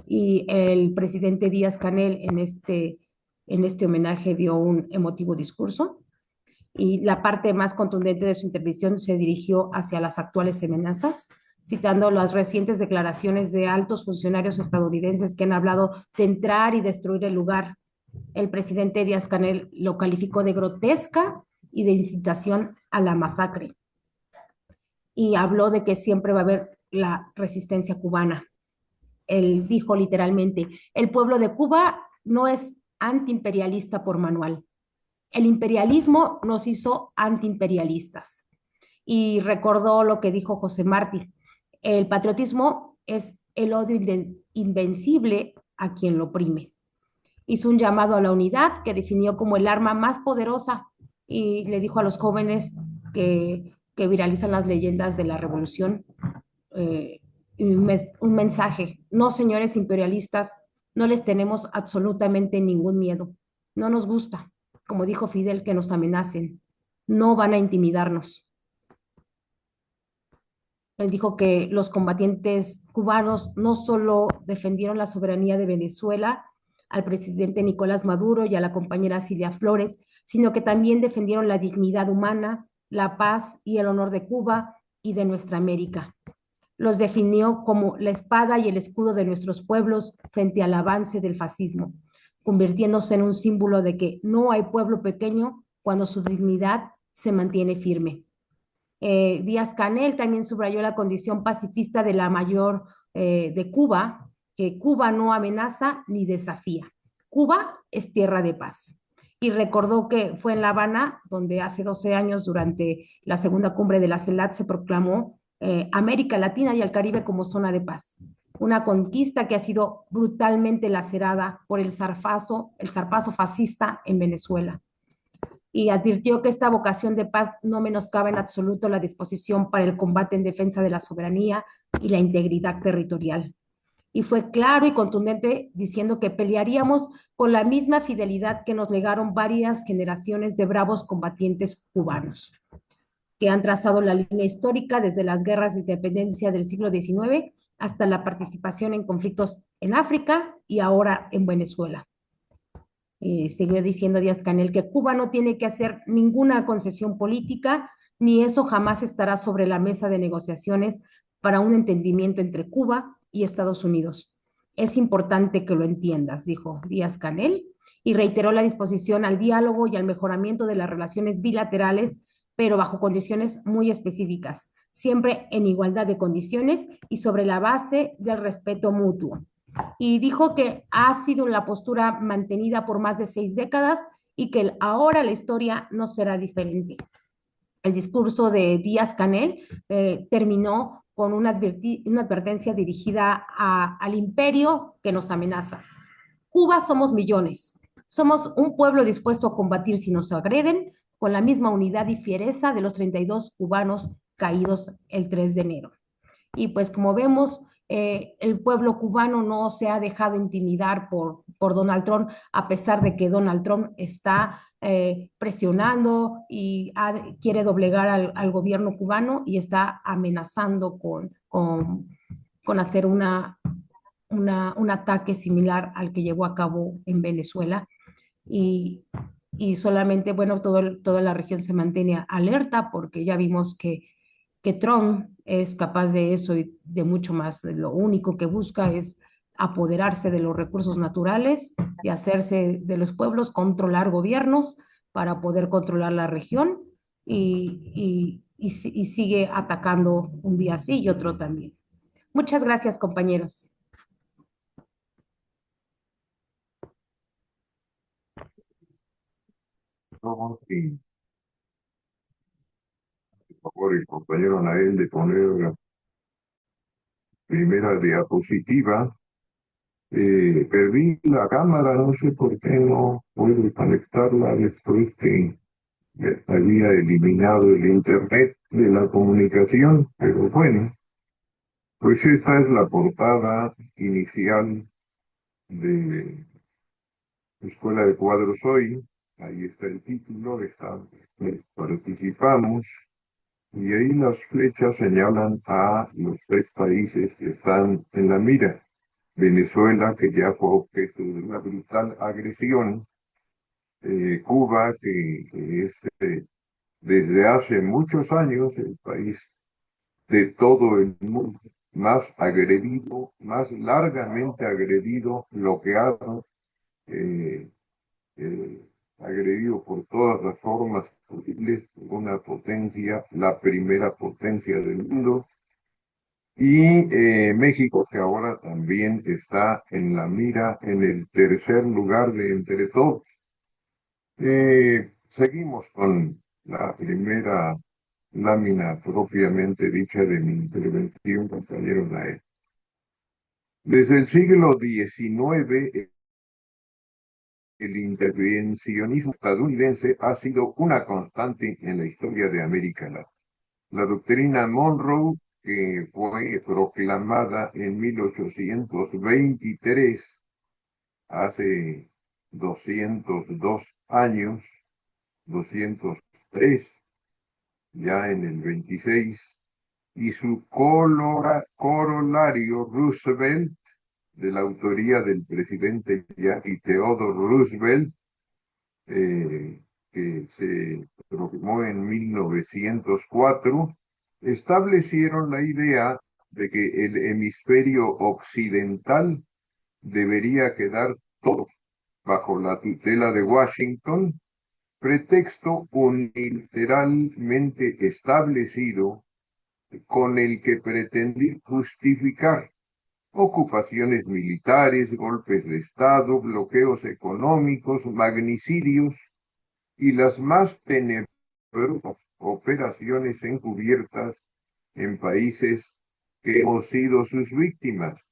Y el presidente Díaz-Canel en este homenaje dio un emotivo discurso y la parte más contundente de su intervención se dirigió hacia las actuales amenazas, citando las recientes declaraciones de altos funcionarios estadounidenses que han hablado de entrar y destruir el lugar. El presidente Díaz-Canel lo calificó de grotesca y de incitación a la masacre. Y habló de que siempre va a haber la resistencia cubana. Él dijo literalmente, el pueblo de Cuba no es antiimperialista por manual. El imperialismo nos hizo antiimperialistas. Y recordó lo que dijo José Martí, el patriotismo es el odio invencible a quien lo oprime. Hizo un llamado a la unidad que definió como el arma más poderosa y le dijo a los jóvenes que viralizan las leyendas de la revolución, un mensaje, no señores imperialistas, no les tenemos absolutamente ningún miedo, no nos gusta, como dijo Fidel, que nos amenacen, no van a intimidarnos. Él dijo que los combatientes cubanos no solo defendieron la soberanía de Venezuela, al presidente Nicolás Maduro y a la compañera Cilia Flores, sino que también defendieron la dignidad humana, la paz y el honor de Cuba y de nuestra América. Los definió como la espada y el escudo de nuestros pueblos frente al avance del fascismo, convirtiéndose en un símbolo de que no hay pueblo pequeño cuando su dignidad se mantiene firme. Díaz-Canel también subrayó la condición pacifista de la mayor de Cuba, que Cuba no amenaza ni desafía. Cuba es tierra de paz. Y recordó que fue en La Habana donde hace 12 años, durante la segunda cumbre de la CELAC, se proclamó América Latina y el Caribe como zona de paz. Una conquista que ha sido brutalmente lacerada por el zarpazo fascista en Venezuela. Y advirtió que esta vocación de paz no menoscaba en absoluto la disposición para el combate en defensa de la soberanía y la integridad territorial. Y fue claro y contundente diciendo que pelearíamos con la misma fidelidad que nos legaron varias generaciones de bravos combatientes cubanos, que han trazado la línea histórica desde las guerras de independencia del siglo XIX hasta la participación en conflictos en África y ahora en Venezuela. Siguió diciendo Díaz-Canel que Cuba no tiene que hacer ninguna concesión política, ni eso jamás estará sobre la mesa de negociaciones para un entendimiento entre Cuba y Estados Unidos. Es importante que lo entiendas, dijo Díaz-Canel, y reiteró la disposición al diálogo y al mejoramiento de las relaciones bilaterales, pero bajo condiciones muy específicas, siempre en igualdad de condiciones y sobre la base del respeto mutuo. Y dijo que ha sido la postura mantenida por más de 6 décadas y que ahora la historia no será diferente. El discurso de Díaz-Canel terminó con una advertencia dirigida al imperio que nos amenaza. Cuba somos millones. Somos un pueblo dispuesto a combatir si nos agreden, con la misma unidad y fiereza de los 32 cubanos caídos el 3 de enero. Y pues como vemos, el pueblo cubano no se ha dejado intimidar por Donald Trump, a pesar de que Donald Trump está presionando y quiere doblegar al gobierno cubano y está amenazando con hacer un ataque similar al que llevó a cabo en Venezuela. Y, y solamente, bueno, toda la región se mantiene alerta porque ya vimos que Trump es capaz de eso y de mucho más. Lo único que busca es apoderarse de los recursos naturales y hacerse de los pueblos, controlar gobiernos para poder controlar la región y sigue atacando un día sí y otro también. Muchas gracias, compañeros. No, y por favor, el compañero Nael de poner la primera diapositiva. Perdí la cámara, no sé por qué no puedo conectarla después que había eliminado el internet de la comunicación, pero bueno, pues esta es la portada inicial de Escuela de Cuadros Hoy. Ahí está el título, participamos, y ahí las flechas señalan a los 3 países que están en la mira. Venezuela, que ya fue objeto de una brutal agresión, Cuba, que es desde hace muchos años el país de todo el mundo más agredido, más largamente agredido, bloqueado, eh, eh, agredido por todas las formas posibles, una potencia, la primera potencia del mundo, y México, que ahora también está en la mira, en el tercer lugar de entre todos. Seguimos con la primera lámina propiamente dicha de mi intervención, compañero Nael. Desde el siglo XIX, el intervencionismo estadounidense ha sido una constante en la historia de América Latina. La doctrina Monroe, que fue proclamada en 1823, hace 202 años, 203, ya en el 26, y su corolario Roosevelt, de la autoría del presidente Yankee Theodore Roosevelt, que se proclamó en 1904, establecieron la idea de que el hemisferio occidental debería quedar todo bajo la tutela de Washington, pretexto unilateralmente establecido con el que pretendía justificar ocupaciones militares, golpes de Estado, bloqueos económicos, magnicidios y las más tenebrosas operaciones encubiertas en países que hemos sido sus víctimas: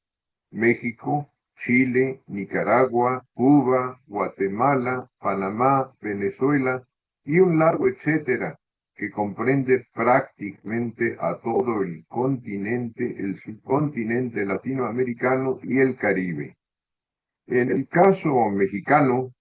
México, Chile, Nicaragua, Cuba, Guatemala, Panamá, Venezuela y un largo etcétera que comprende prácticamente a todo el continente, el subcontinente latinoamericano y el Caribe. En el caso mexicano,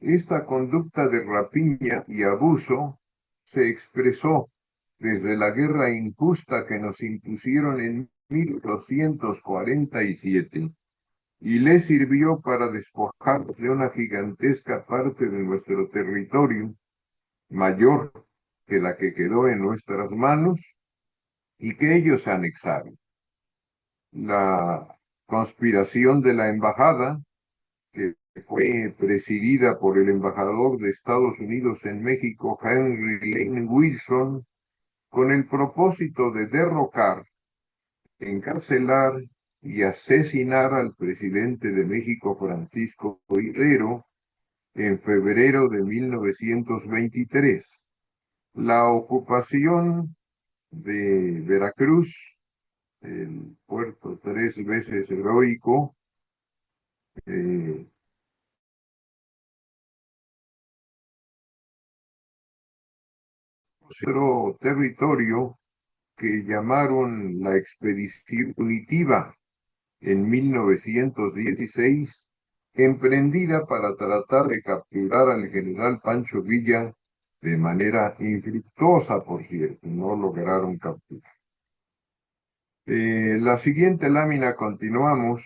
esta conducta de rapiña y abuso se expresó desde la guerra injusta que nos impusieron en 1847 y le sirvió para despojarnos de una gigantesca parte de nuestro territorio, mayor que la que quedó en nuestras manos y que ellos anexaron. La conspiración de la embajada, que fue presidida por el embajador de Estados Unidos en México, Henry Lane Wilson, con el propósito de derrocar, encarcelar y asesinar al presidente de México, Francisco Madero, en febrero de 1923. La ocupación de Veracruz, el puerto 3 veces heroico, otro territorio que llamaron la Expedición Punitiva en 1916, emprendida para tratar de capturar al general Pancho Villa de manera infructuosa, por cierto, no lograron capturar. La siguiente lámina continuamos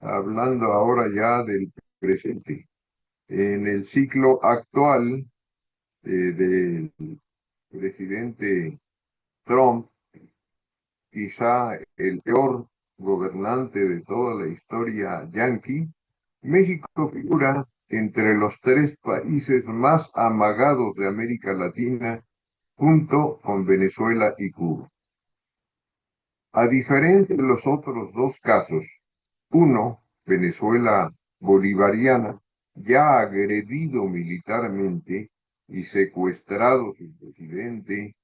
hablando ahora ya del presente. En el ciclo actual del presidente Trump, quizá el peor gobernante de toda la historia yanqui, México figura entre los 3 países más amagados de América Latina, junto con Venezuela y Cuba. A diferencia de los otros 2 casos, uno, Venezuela bolivariana, ya agredido militarmente y secuestrado su presidente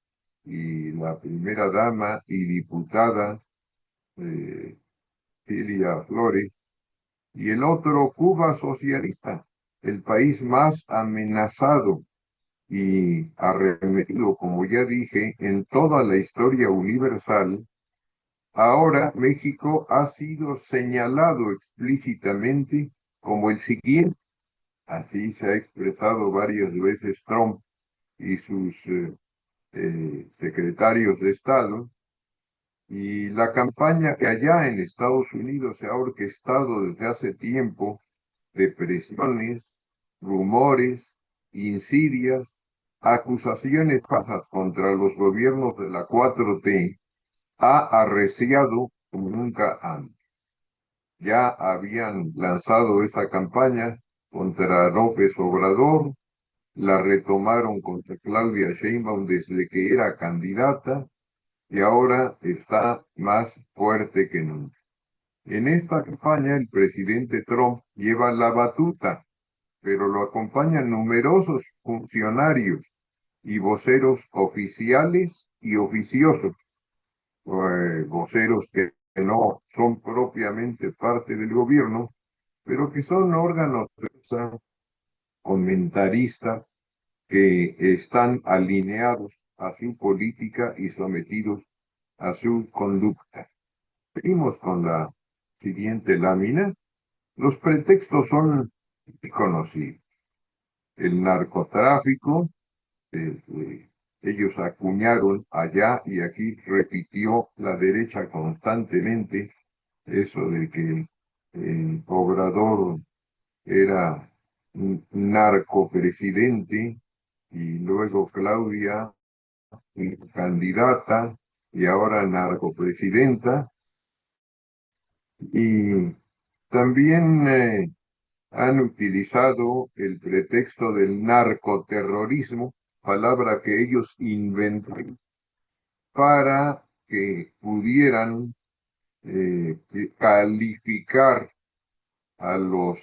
y la primera dama y diputada Cilia Flores, y el otro, Cuba socialista, el país más amenazado y arremetido, como ya dije, en toda la historia universal. Ahora México ha sido señalado explícitamente como el siguiente. Así se ha expresado varias veces Trump y sus secretarios de Estado. Y la campaña que allá en Estados Unidos se ha orquestado desde hace tiempo de presiones, rumores, insidias, acusaciones falsas contra los gobiernos de la 4T, ha arreciado como nunca antes. Ya habían lanzado esa campaña contra López Obrador, la retomaron contra Claudia Sheinbaum desde que era candidata y ahora está más fuerte que nunca. En esta campaña el presidente Trump lleva la batuta, pero lo acompañan numerosos funcionarios y voceros oficiales y oficiosos, voceros que no son propiamente parte del gobierno, pero que son órganos de prensa, comentaristas, que están alineados a su política y sometidos a su conducta. Seguimos con la siguiente lámina. Los pretextos son conocidos. El narcotráfico, ellos acuñaron allá y aquí repitió la derecha constantemente eso de que Obrador era un narcopresidente y luego Claudia candidata y ahora narcopresidenta. Y también han utilizado el pretexto del narcoterrorismo, palabra que ellos inventaron para que pudieran calificar a los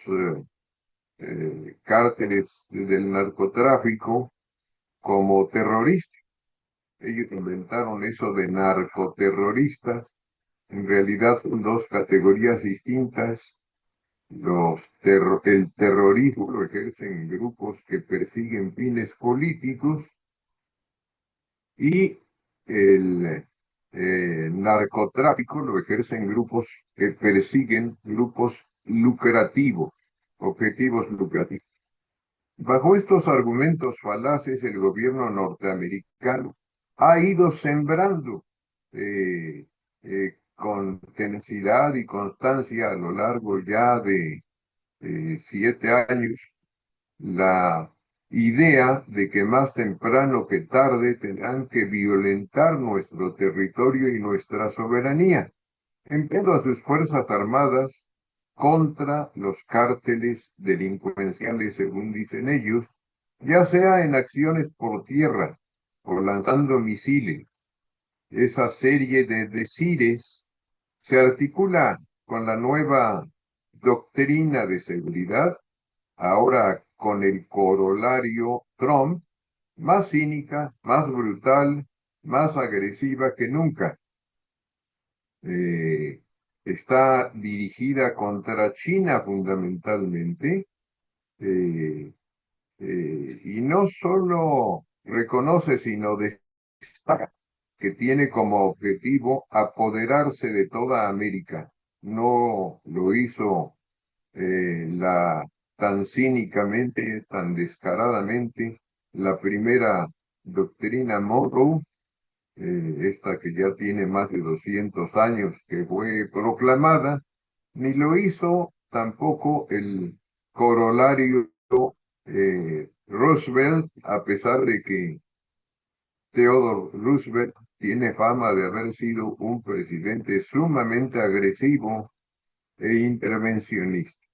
cárteles del narcotráfico como terroristas. Ellos inventaron eso de narcoterroristas. En realidad son 2 categorías distintas. El terrorismo lo ejercen grupos que persiguen fines políticos y el narcotráfico lo ejercen grupos que persiguen grupos lucrativos, objetivos lucrativos. Bajo estos argumentos falaces, el gobierno norteamericano ha ido sembrando con tenacidad y constancia a lo largo ya de 7 años la idea de que más temprano que tarde tendrán que violentar nuestro territorio y nuestra soberanía. empleando a sus fuerzas armadas contra los cárteles delincuenciales, según dicen ellos, ya sea en acciones por tierra o lanzando misiles. Esa serie de decires se articula con la nueva doctrina de seguridad, ahora con el corolario Trump, más cínica, más brutal, más agresiva que nunca. Está dirigida contra China fundamentalmente, eh, y no solo reconoce, sino destaca que tiene como objetivo apoderarse de toda América. No lo hizo tan cínicamente, tan descaradamente, la primera doctrina Monroe, esta que ya tiene más de 200 años que fue proclamada, ni lo hizo tampoco el corolario Roosevelt, a pesar de que Theodore Roosevelt tiene fama de haber sido un presidente sumamente agresivo e intervencionista.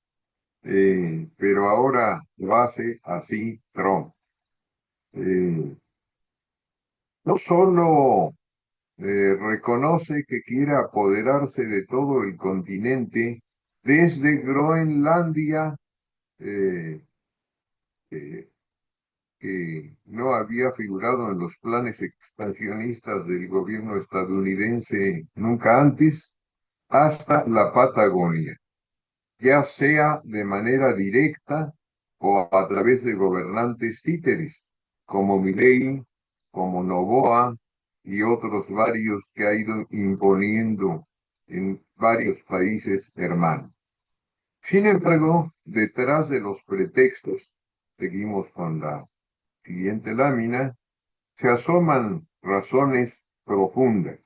Pero ahora lo hace así Trump. No solo reconoce que quiere apoderarse de todo el continente, desde Groenlandia, eh, eh, que no había figurado en los planes expansionistas del gobierno estadounidense nunca antes, hasta la Patagonia, ya sea de manera directa o a través de gobernantes títeres, como Milei, como Noboa y otros varios que ha ido imponiendo en varios países hermanos. Sin embargo, detrás de los pretextos, seguimos con la siguiente lámina, se asoman razones profundas.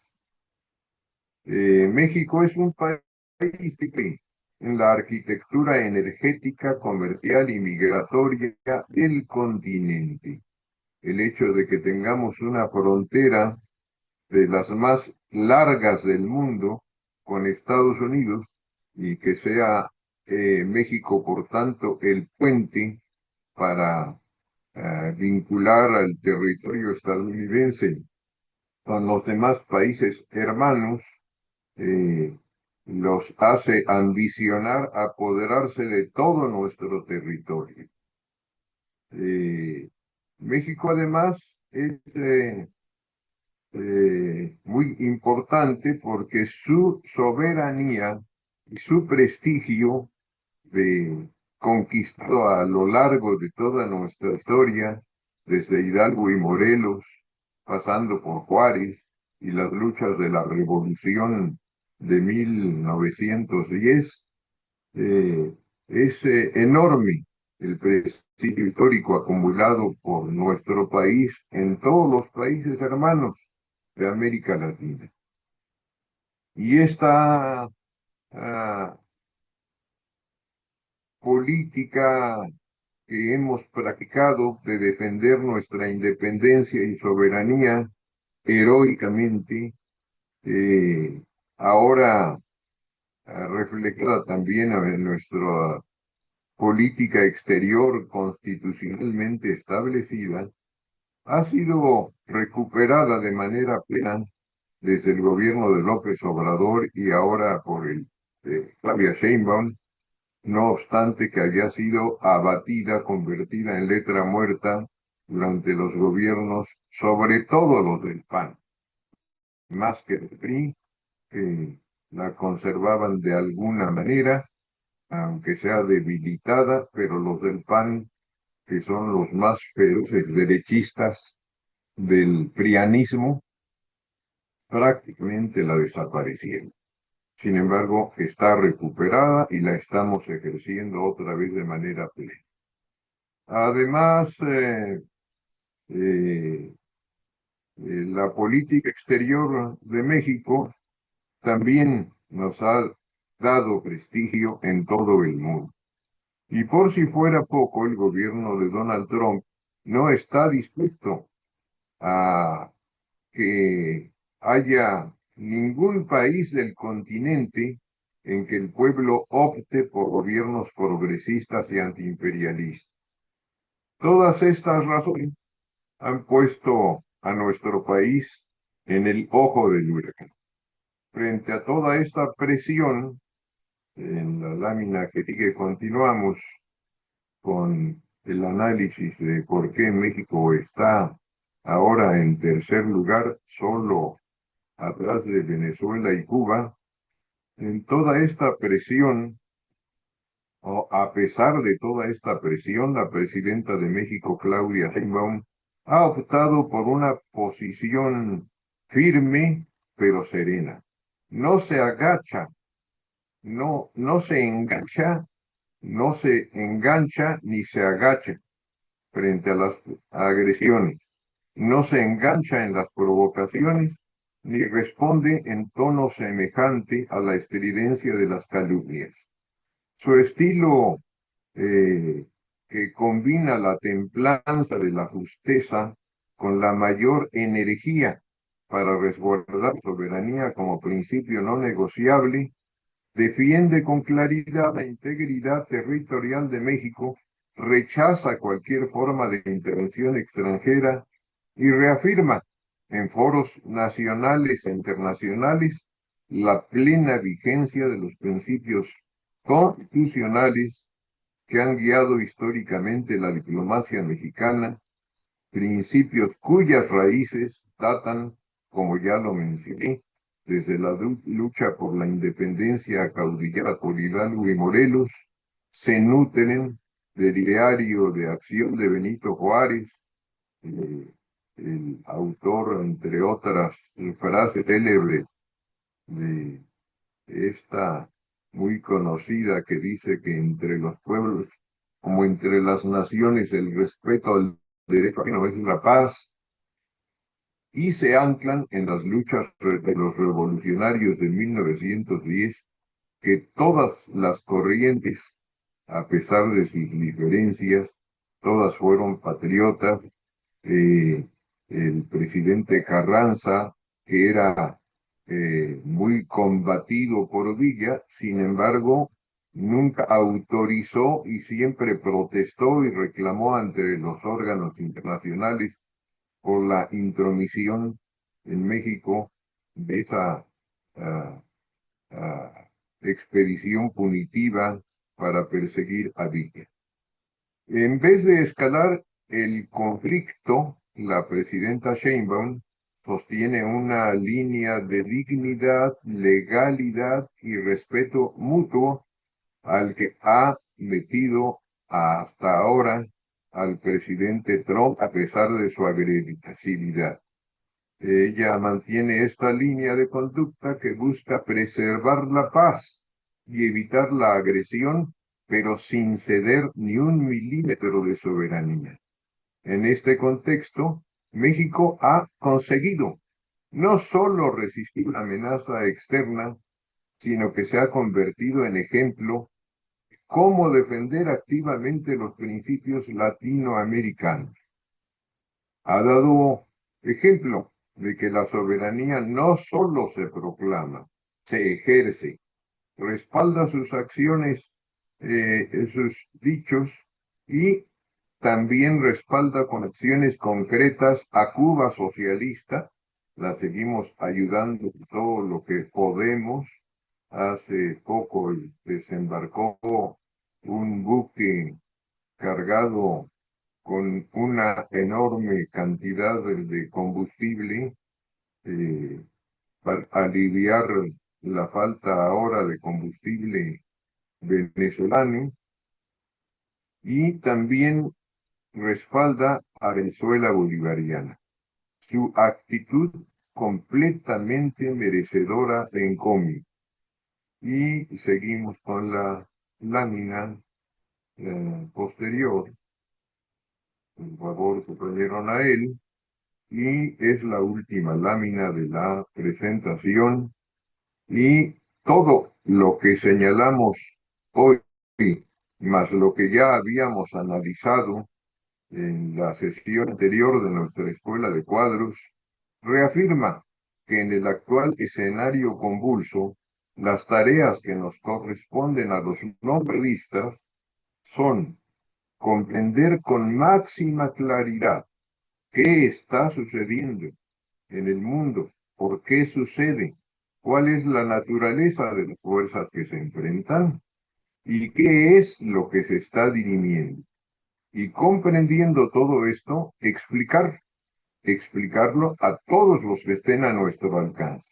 México es un país que en la arquitectura energética, comercial y migratoria del continente. El hecho de que tengamos una frontera de las más largas del mundo con Estados Unidos y que sea México, por tanto, el puente para vincular al territorio estadounidense con los demás países hermanos, eh, los hace ambicionar apoderarse de todo nuestro territorio. México además es muy importante porque su soberanía y su prestigio conquistado a lo largo de toda nuestra historia, desde Hidalgo y Morelos, pasando por Juárez y las luchas de la Revolución de 1910, es enorme el prestigio histórico acumulado por nuestro país en todos los países hermanos de América Latina. Y esta política que hemos practicado de defender nuestra independencia y soberanía heroicamente, ahora reflejada también en nuestra política exterior constitucionalmente establecida, ha sido recuperada de manera plena desde el gobierno de López Obrador y ahora por el de Claudia Sheinbaum, no obstante que había sido abatida, convertida en letra muerta durante los gobiernos, sobre todo los del PAN, más que el PRI, que la conservaban de alguna manera, aunque sea debilitada, pero los del PAN, que son los más feroces derechistas del prianismo, prácticamente la desaparecieron. Sin embargo, está recuperada y la estamos ejerciendo otra vez de manera plena. Además, la política exterior de México también nos ha dado prestigio en todo el mundo. Y por si fuera poco, el gobierno de Donald Trump no está dispuesto a que haya ningún país del continente en que el pueblo opte por gobiernos progresistas y antiimperialistas. Todas estas razones han puesto a nuestro país en el ojo del huracán. Frente a toda esta presión, en la lámina que sigue continuamos con el análisis de por qué México está ahora en tercer lugar, solo atrás de Venezuela y Cuba. En toda esta presión, o a pesar de toda esta presión, la presidenta de México, Claudia Sheinbaum, ha optado por una posición firme pero serena. No se agacha, no se engancha, no se engancha ni se agacha frente a las agresiones. No se engancha en las provocaciones ni responde en tono semejante a la estridencia de las calumnias. Su estilo, que combina la templanza de la justeza con la mayor energía para resguardar soberanía como principio no negociable, defiende con claridad la integridad territorial de México, rechaza cualquier forma de intervención extranjera y reafirma en foros nacionales e internacionales la plena vigencia de los principios constitucionales que han guiado históricamente la diplomacia mexicana, principios cuyas raíces datan, como ya lo mencioné, desde la lucha por la independencia acaudillada por Hidalgo y Morelos, se nutren del ideario de acción de Benito Juárez, el autor, entre otras frases célebres, de esta muy conocida que dice que entre los pueblos, como entre las naciones, el respeto al derecho ajeno es la paz, y se anclan en las luchas de los revolucionarios de 1910, que todas las corrientes, a pesar de sus diferencias, todas fueron patriotas. El presidente Carranza, que era muy combatido por Villa, sin embargo, nunca autorizó y siempre protestó y reclamó ante los órganos internacionales por la intromisión en México de esa ah, expedición punitiva para perseguir a Villa. En vez de escalar el conflicto, la presidenta Sheinbaum sostiene una línea de dignidad, legalidad y respeto mutuo al que ha metido hasta ahora al presidente Trump a pesar de su agresividad. Ella mantiene esta línea de conducta que busca preservar la paz y evitar la agresión, pero sin ceder ni un milímetro de soberanía. En este contexto, México ha conseguido no solo resistir la amenaza externa, sino que se ha convertido en ejemplo cómo defender activamente los principios latinoamericanos. Ha dado ejemplo de que la soberanía no solo se proclama, se ejerce, respalda sus acciones, sus dichos, y también respalda con acciones concretas a Cuba socialista. La seguimos ayudando todo lo que podemos. Hace poco desembarcó un buque cargado con una enorme cantidad de combustible para aliviar la falta ahora de combustible venezolano, y también respalda a Venezuela bolivariana. Su actitud completamente merecedora de encomio. Y seguimos con la lámina posterior. Por favor, subrayaron a él. Y es la última lámina de la presentación, y todo lo que señalamos hoy, más lo que ya habíamos analizado en la sesión anterior de nuestra escuela de cuadros, reafirma que en el actual escenario convulso, las tareas que nos corresponden a los novelistas son comprender con máxima claridad qué está sucediendo en el mundo, por qué sucede, cuál es la naturaleza de las fuerzas que se enfrentan y qué es lo que se está dirimiendo. Y comprendiendo todo esto, explicarlo a todos los que estén a nuestro alcance,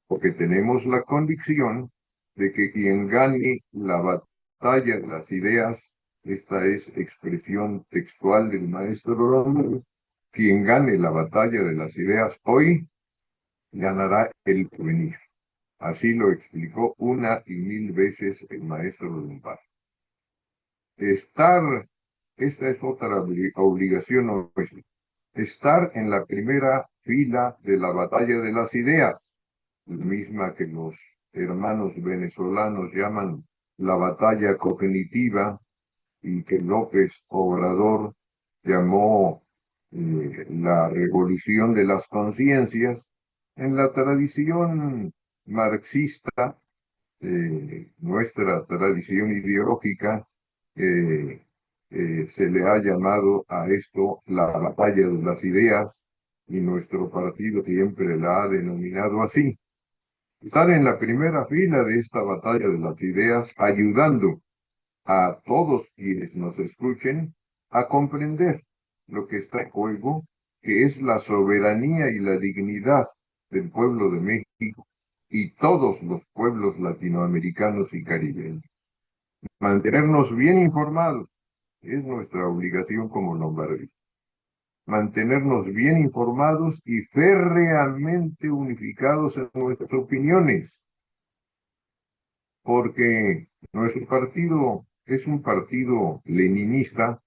porque tenemos la convicción de que quien gane la batalla de las ideas, esta es expresión textual del maestro Romero, quien gane la batalla de las ideas hoy, ganará el porvenir. Así lo explicó una y mil veces el maestro Lombard. Esta es otra obligación nuestra, estar en la primera fila de la batalla de las ideas, la misma que los hermanos venezolanos llaman la batalla cognitiva y que López Obrador llamó la revolución de las conciencias. En la tradición marxista, nuestra tradición ideológica, se le ha llamado a esto la batalla de las ideas y nuestro partido siempre la ha denominado así. Estar en la primera fila de esta batalla de las ideas, ayudando a todos quienes nos escuchen a comprender lo que está en juego, que es la soberanía y la dignidad del pueblo de México y todos los pueblos latinoamericanos y caribeños. Mantenernos bien informados es nuestra obligación como lombardistas. Mantenernos bien informados y férreamente unificados en nuestras opiniones, porque nuestro partido es un partido leninista,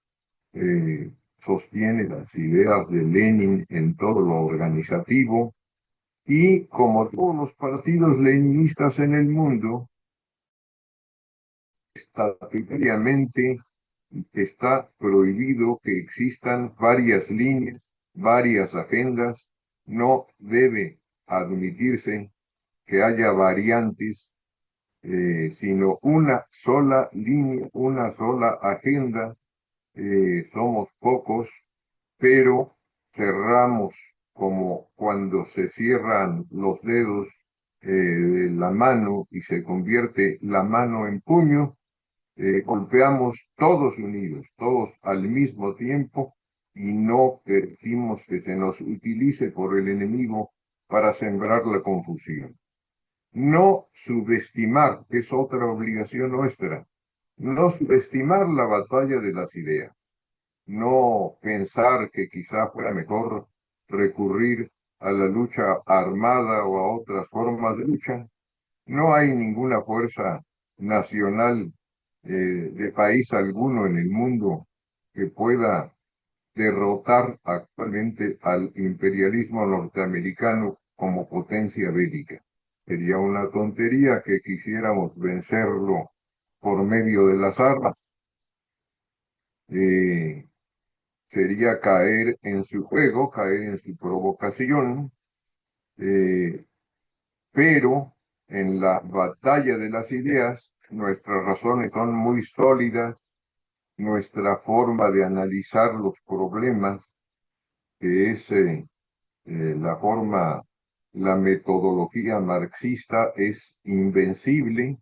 sostiene las ideas de Lenin en todo lo organizativo, y como todos los partidos leninistas en el mundo, estatutariamente está prohibido que existan varias líneas, varias agendas, no debe admitirse que haya variantes, sino una sola línea, una sola agenda. Somos pocos, pero cerramos como cuando se cierran los dedos de la mano y se convierte la mano en puño. Golpeamos todos unidos, todos al mismo tiempo, y no permitimos que se nos utilice por el enemigo para sembrar la confusión. No subestimar, que es otra obligación nuestra, no subestimar la batalla de las ideas, no pensar que quizá fuera mejor recurrir a la lucha armada o a otras formas de lucha. No hay ninguna fuerza nacional de país alguno en el mundo que pueda derrotar actualmente al imperialismo norteamericano como potencia bélica. Sería una tontería que quisiéramos vencerlo por medio de las armas. Sería caer en su juego, caer en su provocación, pero en la batalla de las ideas nuestras razones son muy sólidas, nuestra forma de analizar los problemas, que es la metodología marxista, es invencible,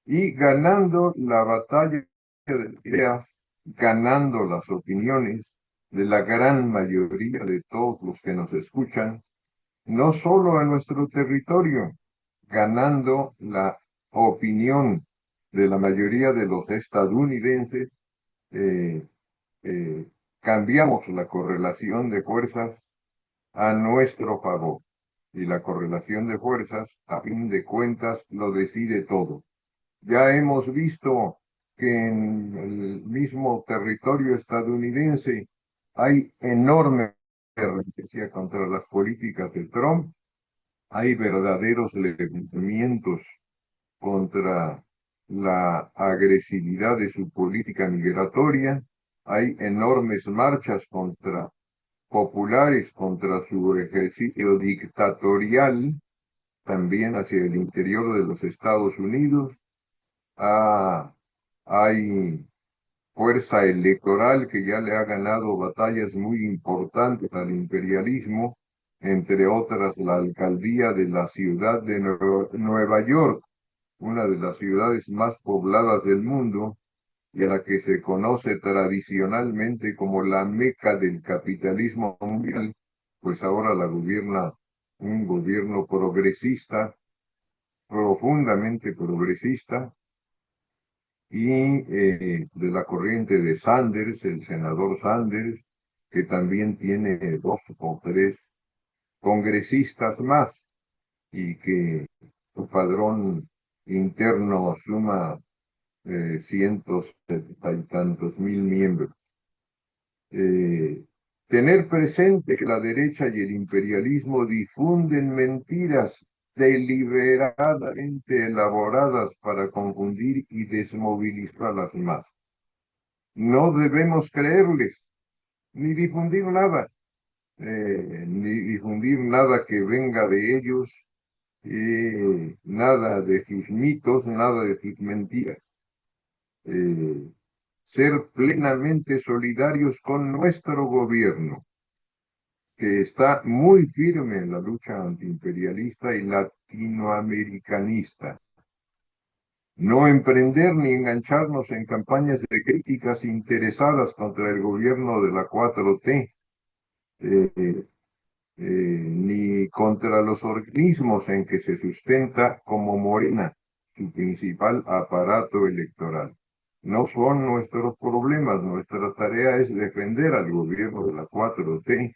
y ganando la batalla de las ideas, ganando las opiniones de la gran mayoría de todos los que nos escuchan, no solo en nuestro territorio, ganando la opinión de la mayoría de los estadounidenses, eh, eh, cambiamos la correlación de fuerzas a nuestro favor. Y la correlación de fuerzas, a fin de cuentas, lo decide todo. Ya hemos visto que en el mismo territorio estadounidense hay enorme resistencia contra las políticas de Trump, hay verdaderos levantamientos contra la agresividad de su política migratoria, hay enormes marchas contra populares contra su ejercicio dictatorial, también hacia el interior de los Estados Unidos. Hay fuerza electoral que ya le ha ganado batallas muy importantes al imperialismo, entre otras la alcaldía de la ciudad de Nueva York, una de las ciudades más pobladas del mundo y a la que se conoce tradicionalmente como la meca del capitalismo mundial, pues ahora la gobierna un gobierno progresista, profundamente progresista, y de la corriente de Sanders, el senador Sanders, que también tiene 2 o 3 congresistas más y que su padrón interno suma cientos y tantos mil miembros. Tener presente que la derecha y el imperialismo difunden mentiras deliberadamente elaboradas para confundir y desmovilizar a las masas. No debemos creerles, ni difundir nada que venga de ellos, nada de sus mitos, nada de sus mentiras. Ser plenamente solidarios con nuestro gobierno, que está muy firme en la lucha antiimperialista y latinoamericanista. No emprender ni engancharnos en campañas de críticas interesadas contra el gobierno de la 4T, ni contra los organismos en que se sustenta como Morena, su principal aparato electoral. No son nuestros problemas, nuestra tarea es defender al gobierno de la 4T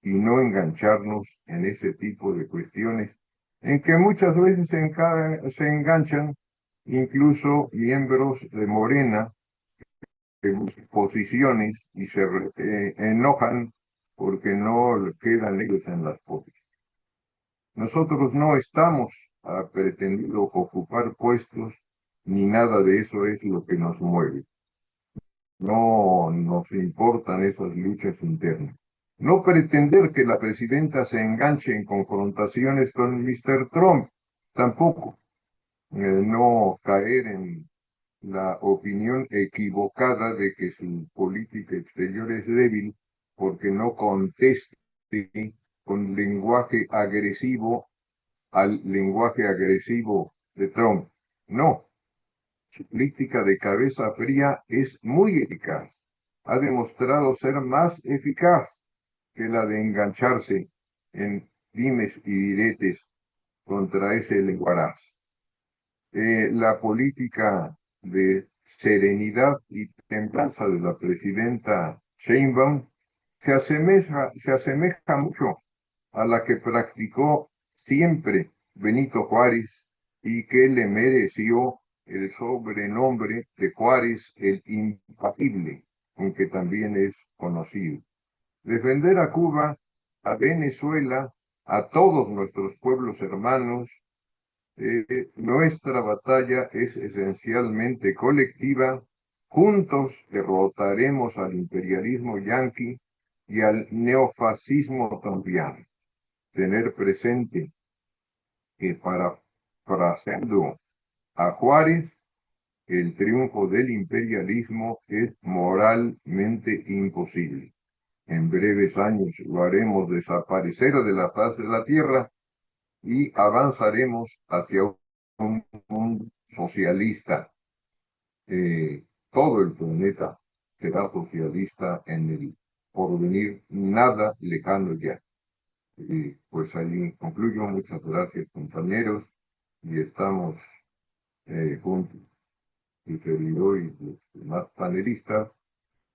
y no engancharnos en ese tipo de cuestiones en que muchas veces se enganchan incluso miembros de Morena en posiciones y se enojan porque no quedan ellos en las posiciones. Nosotros no estamos pretendiendo ocupar puestos, ni nada de eso es lo que nos mueve. No nos importan esas luchas internas. No pretender que la presidenta se enganche en confrontaciones con Mr. Trump, tampoco. No caer en la opinión equivocada de que su política exterior es débil porque no conteste con lenguaje agresivo al lenguaje agresivo de Trump. No, su política de cabeza fría es muy eficaz. Ha demostrado ser más eficaz que la de engancharse en dimes y diretes contra ese lenguaraz. La política de serenidad y templanza de la presidenta Sheinbaum se asemeja mucho a la que practicó siempre Benito Juárez y que le mereció el sobrenombre de Juárez el Impasible, aunque también es conocido. Defender a Cuba, a Venezuela, a todos nuestros pueblos hermanos. Nuestra batalla es esencialmente colectiva. Juntos derrotaremos al imperialismo yanqui y al neofascismo también. Tener presente que parafraseando a Juárez, el triunfo del imperialismo es moralmente imposible. En breves años lo haremos desaparecer de la faz de la tierra y avanzaremos hacia un mundo socialista. Todo el planeta será socialista en el porvenir nada lejano ya. Pues ahí concluyo. Muchas gracias, compañeros, y estamos juntos, y servidor y los demás panelistas,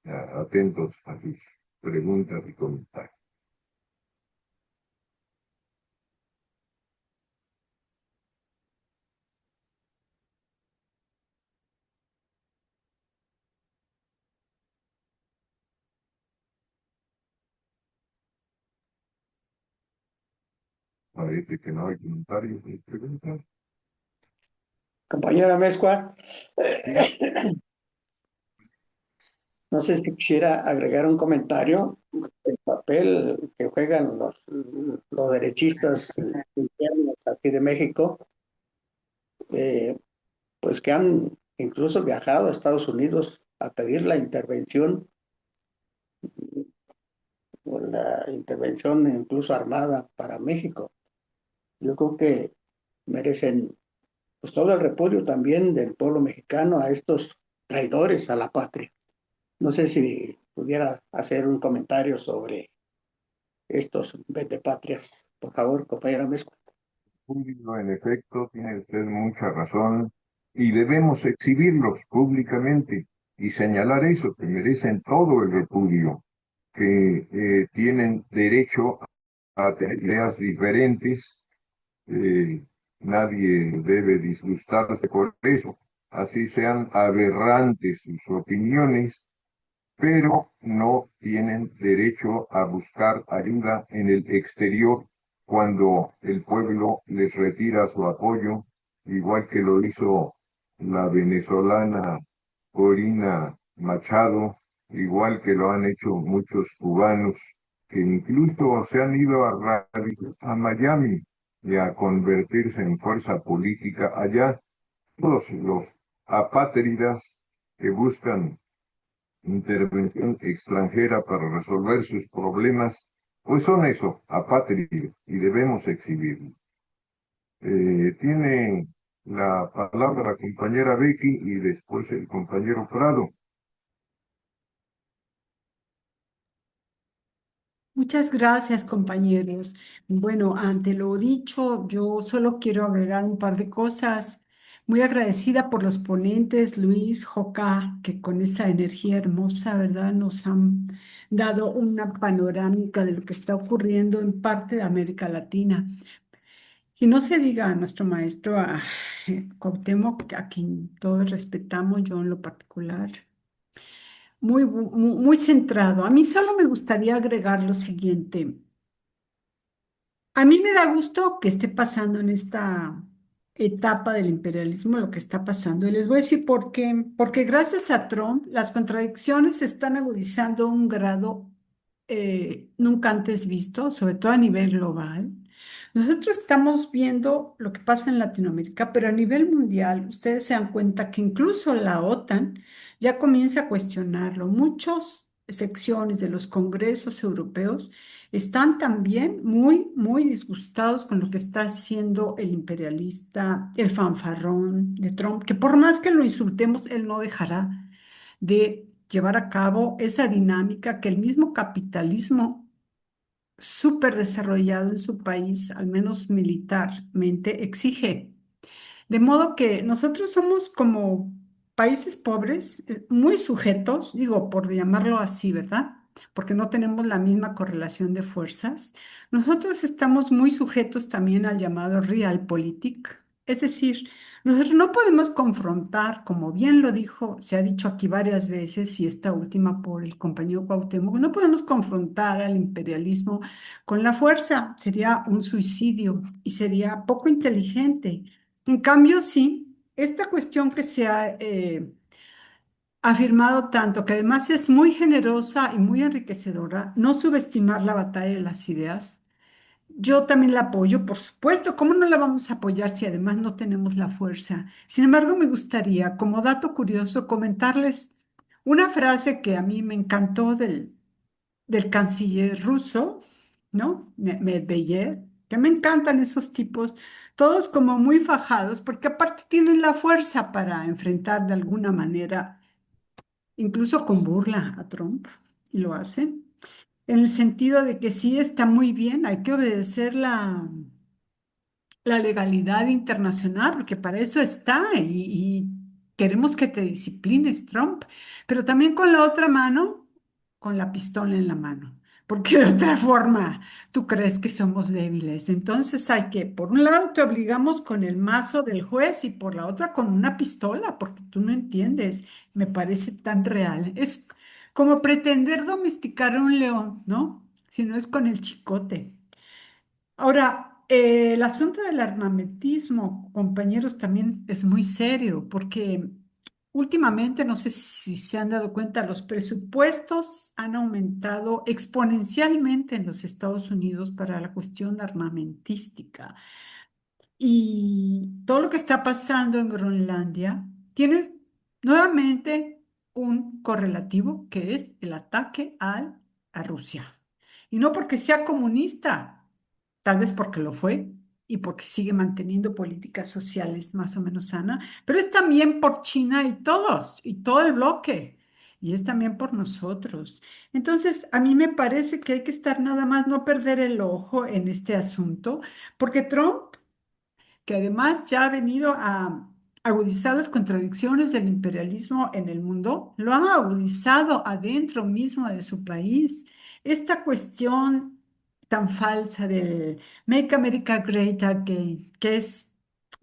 atentos a sus preguntas y comentarios. Parece que no hay comentarios ni preguntas. Compañera Mezcua, no sé si quisiera agregar un comentario el papel que juegan los derechistas internos aquí de México, eh, pues que han incluso viajado a Estados Unidos a pedir la intervención, o la intervención incluso armada para México. Yo creo que merecen pues todo el repudio también del pueblo mexicano a estos traidores a la patria. No sé si pudiera hacer un comentario sobre estos vendepatrias. Por favor, compañera Mezcua. Julio, en efecto, tiene usted mucha razón y debemos exhibirlos públicamente y señalar eso, que merecen todo el repudio, que tienen derecho a tener ideas diferentes. eh, Nadie debe disgustarse por eso, así sean aberrantes sus opiniones, pero no tienen derecho a buscar ayuda en el exterior cuando el pueblo les retira su apoyo, igual que lo hizo la venezolana Corina Machado, igual que lo han hecho muchos cubanos, que incluso se han ido a Miami y a convertirse en fuerza política allá. Todos los apátridas que buscan intervención extranjera para resolver sus problemas, pues son eso, apátridas, y debemos exhibirlo. Tiene la palabra la compañera Becky y después el compañero Prado. Muchas gracias, compañeros. Bueno, ante lo dicho, yo solo quiero agregar un par de cosas. Muy agradecida por los ponentes, Luis, Joca, que con esa energía hermosa, ¿verdad? Nos han dado una panorámica de lo que está ocurriendo en parte de América Latina. Y no se diga a nuestro maestro, a Cuauhtémoc, a quien todos respetamos, yo en lo particular muy centrado. A mí solo me gustaría agregar lo siguiente. A mí me da gusto que esté pasando en esta etapa del imperialismo lo que está pasando. Y les voy a decir por qué. Porque gracias a Trump, las contradicciones se están agudizando a un grado nunca antes visto, sobre todo a nivel global. Nosotros estamos viendo lo que pasa en Latinoamérica, pero a nivel mundial, ustedes se dan cuenta que incluso la OTAN ya comienza a cuestionarlo. Muchas secciones de los congresos europeos están también muy disgustados con lo que está haciendo el imperialista, el fanfarrón de Trump, que por más que lo insultemos, él no dejará de llevar a cabo esa dinámica que el mismo capitalismo súper desarrollado en su país, al menos militarmente, exige. De modo que nosotros somos como países pobres, muy sujetos, digo, por llamarlo así, ¿verdad? Porque no tenemos la misma correlación de fuerzas. Nosotros estamos muy sujetos también al llamado realpolitik. Es decir, nosotros no podemos confrontar, como bien lo dijo, se ha dicho aquí varias veces, y esta última por el compañero Cuauhtémoc, no podemos confrontar al imperialismo con la fuerza. Sería un suicidio y sería poco inteligente. En cambio, sí, esta cuestión que se ha afirmado tanto, que además es muy generosa y muy enriquecedora, no subestimar la batalla de las ideas. Yo también la apoyo, por supuesto. ¿Cómo no la vamos a apoyar si además no tenemos la fuerza? Sin embargo, me gustaría, como dato curioso, comentarles una frase que a mí me encantó del canciller ruso, ¿no? Medvedev, que me encantan esos tipos, todos como muy fajados, porque aparte tienen la fuerza para enfrentar de alguna manera, incluso con burla a Trump, y lo hacen, en el sentido de que sí está muy bien, hay que obedecer la legalidad internacional, porque para eso está y queremos que te disciplines, Trump, pero también con la otra mano, con la pistola en la mano, porque de otra forma tú crees que somos débiles. Entonces hay que, por un lado, te obligamos con el mazo del juez y por la otra con una pistola, porque tú no entiendes, me parece tan real. Es como pretender domesticar a un león, ¿no? Si no es con el chicote. Ahora, el asunto del armamentismo, compañeros, también es muy serio, porque últimamente, no sé si se han dado cuenta, los presupuestos han aumentado exponencialmente en los Estados Unidos para la cuestión armamentística. Y todo lo que está pasando en Groenlandia tiene nuevamente un correlativo que es el ataque a Rusia. Y no porque sea comunista, tal vez porque lo fue y porque sigue manteniendo políticas sociales más o menos sanas, pero es también por China y todos, y todo el bloque. Y es también por nosotros. Entonces, a mí me parece que hay que estar nada más, no perder el ojo en este asunto, porque Trump, que además ya ha venido a agudizar las contradicciones del imperialismo en el mundo, lo han agudizado adentro mismo de su país. Esta cuestión tan falsa del Make America Great Again, que es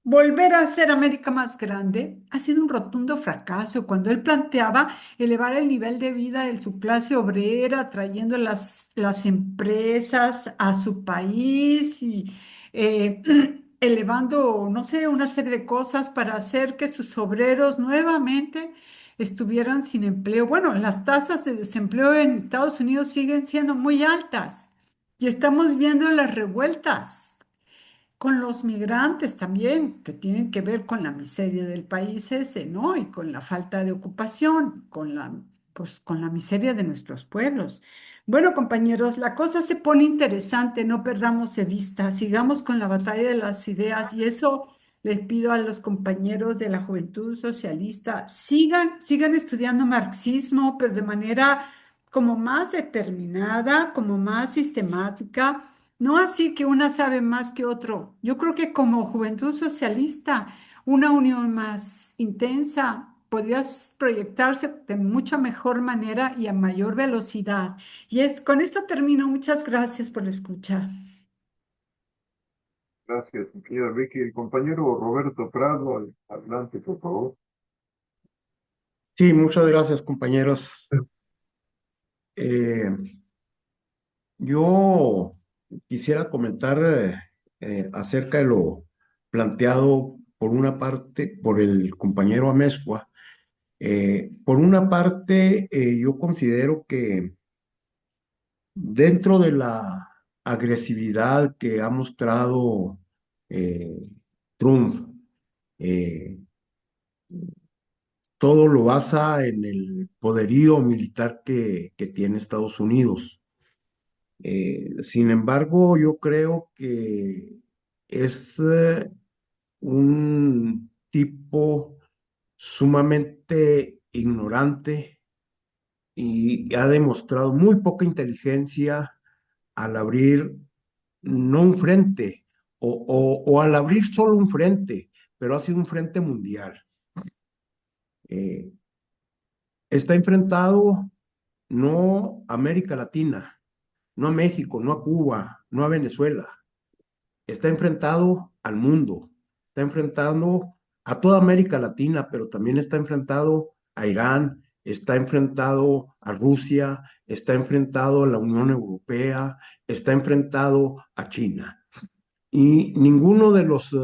volver a hacer América más grande, ha sido un rotundo fracaso cuando él planteaba elevar el nivel de vida de su clase obrera, trayendo las empresas a su país y eh, elevando, no sé, una serie de cosas para hacer que sus obreros nuevamente estuvieran sin empleo. Bueno, las tasas de desempleo en Estados Unidos siguen siendo muy altas y estamos viendo las revueltas con los migrantes también, que tienen que ver con la miseria del país ese, ¿no? Y con la falta de ocupación, pues, con la miseria de nuestros pueblos. Bueno, compañeros, la cosa se pone interesante, no perdamos de vista, sigamos con la batalla de las ideas y eso les pido a los compañeros de la Juventud Socialista, sigan estudiando marxismo, pero de manera como más determinada, como más sistemática, no así que una sabe más que otro. Yo creo que como Juventud Socialista, una unión más intensa podrías proyectarse de mucha mejor manera y a mayor velocidad. Con esto termino. Muchas gracias por la escucha. Gracias, mi querida Vicky. El compañero Roberto Prado, adelante, por favor. Sí, muchas gracias, compañeros. Eh, yo quisiera comentar acerca de lo planteado por una parte por el compañero Amezcua. Por una parte, yo considero que dentro de la agresividad que ha mostrado eh, Trump, eh, todo lo basa en el poderío militar que tiene Estados Unidos. Sin embargo, yo creo que es un tipo sumamente ignorante y ha demostrado muy poca inteligencia al abrir no un frente o al abrir solo un frente, pero ha sido un frente mundial. Eh, Está enfrentado no a América Latina, no a México, no a Cuba, no a Venezuela. Está enfrentado al mundo, está enfrentando a toda América Latina, pero también está enfrentado a Irán, está enfrentado a Rusia, está enfrentado a la Unión Europea, está enfrentado a China. Y ninguno de los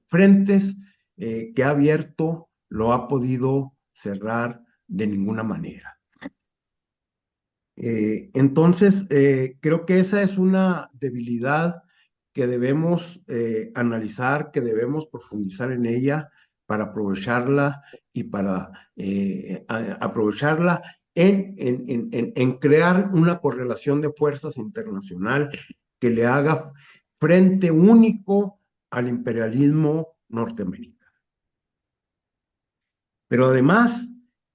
frentes que ha abierto lo ha podido cerrar de ninguna manera. Entonces, creo que esa es una debilidad que debemos analizar, que debemos profundizar en ella para aprovecharla y para aprovecharla en crear una correlación de fuerzas internacional que le haga frente único al imperialismo norteamericano. Pero además,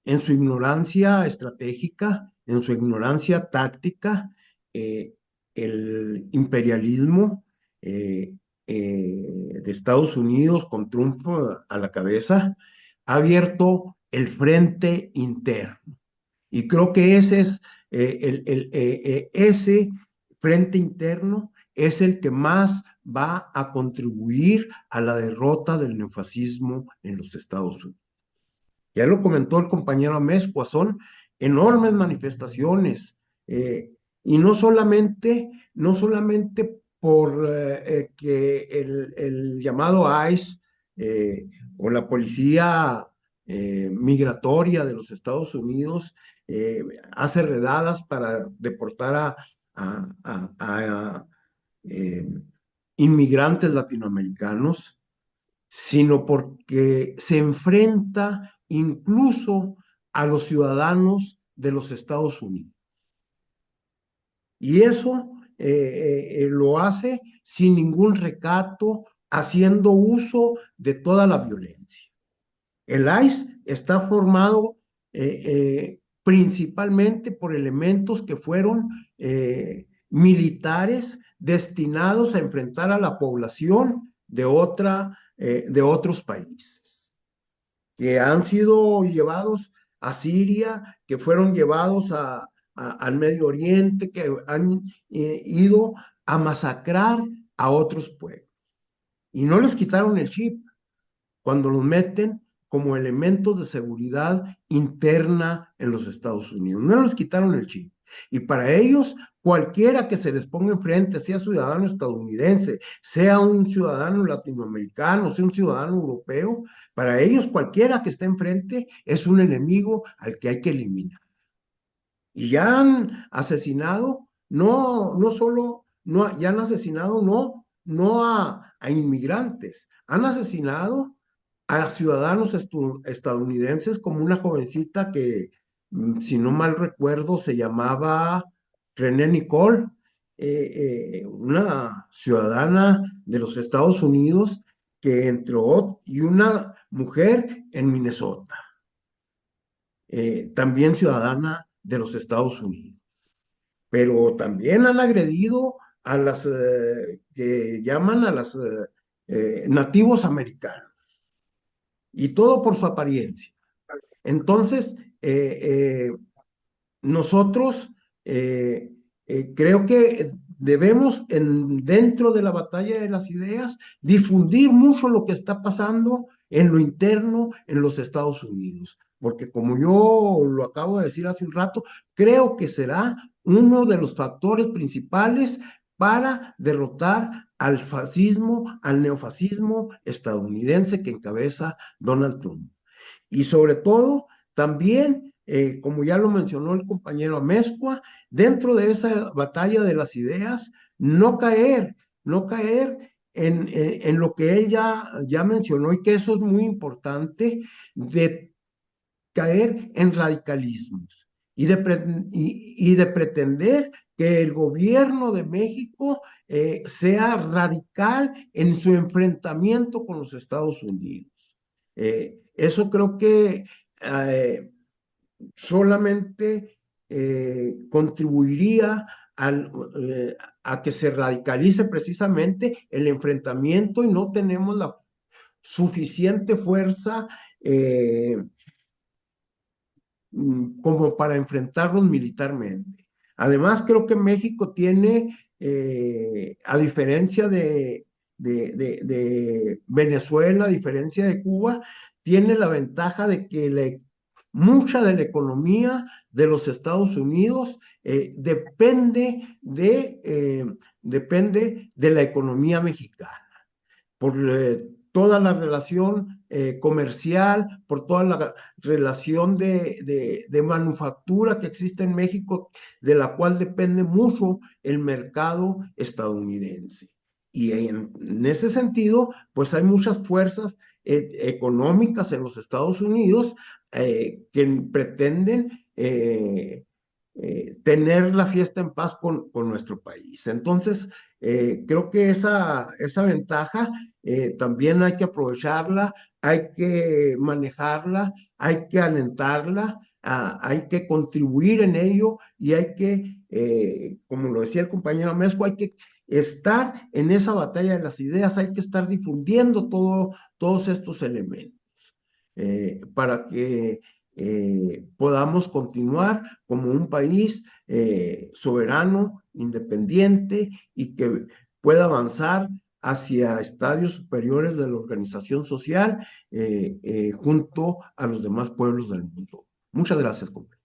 en su ignorancia estratégica, en su ignorancia táctica, el imperialismo de Estados Unidos con Trump a la cabeza ha abierto el frente interno. Y creo que ese es ese frente interno es el que más va a contribuir a la derrota del neofascismo en los Estados Unidos. Ya lo comentó el compañero Amezcua, son enormes manifestaciones, y no solamente por que el llamado ICE o la policía migratoria de los Estados Unidos, hace redadas para deportar a inmigrantes latinoamericanos, sino porque se enfrenta incluso a los ciudadanos de los Estados Unidos. Y eso lo hace sin ningún recato, haciendo uso de toda la violencia. El ICE está formado principalmente por elementos que fueron militares destinados a enfrentar a la población de otros países, que han sido llevados a Siria, que fueron llevados al Medio Oriente, que han ido a masacrar a otros pueblos. Y no les quitaron el chip cuando los meten como elementos de seguridad interna en los Estados Unidos. No les quitaron el chip. Y para ellos, cualquiera que se les ponga enfrente, sea ciudadano estadounidense, sea un ciudadano latinoamericano, sea un ciudadano europeo, para ellos cualquiera que esté enfrente es un enemigo al que hay que eliminar. Y ya han asesinado, no solo, ya han asesinado no a inmigrantes, han asesinado a ciudadanos estadounidenses, como una jovencita que, si no mal recuerdo, se llamaba René Nicole, una ciudadana de los Estados Unidos que entró, y una mujer en Minnesota, también ciudadana de los Estados Unidos. Pero también han agredido a las que llaman a las nativos americanos, y todo por su apariencia. Entonces, nosotros creo que debemos, dentro de la batalla de las ideas, difundir mucho lo que está pasando en lo interno en los Estados Unidos, porque como yo lo acabo de decir hace un rato, creo que será uno de los factores principales para derrotar al fascismo, al neofascismo estadounidense que encabeza Donald Trump. Y sobre todo, también, como ya lo mencionó el compañero Amezcua, dentro de esa batalla de las ideas, no caer en lo que él ya mencionó, y que eso es muy importante, de caer en radicalismos y de pretender que el gobierno de México sea radical en su enfrentamiento con los Estados Unidos. Eso creo que solamente contribuiría a que se radicalice precisamente el enfrentamiento, y no tenemos la suficiente fuerza como para enfrentarlos militarmente. Además, creo que México tiene, a diferencia de Venezuela, a diferencia de Cuba, tiene la ventaja de que mucha de la economía de los Estados Unidos depende de la economía mexicana, por toda la relación comercial, por toda la relación de manufactura que existe en México, de la cual depende mucho el mercado estadounidense. Y en ese sentido, pues hay muchas fuerzas económicas en los Estados Unidos que pretenden tener la fiesta en paz con nuestro país. Entonces, creo que esa ventaja también hay que aprovecharla, hay que manejarla, hay que alentarla, hay que contribuir en ello, y hay que, como lo decía el compañero Mesco, hay que estar en esa batalla de las ideas, hay que estar difundiendo todos estos elementos para que podamos continuar como un país soberano, independiente, y que pueda avanzar hacia estadios superiores de la organización social junto a los demás pueblos del mundo. Muchas gracias, compañero.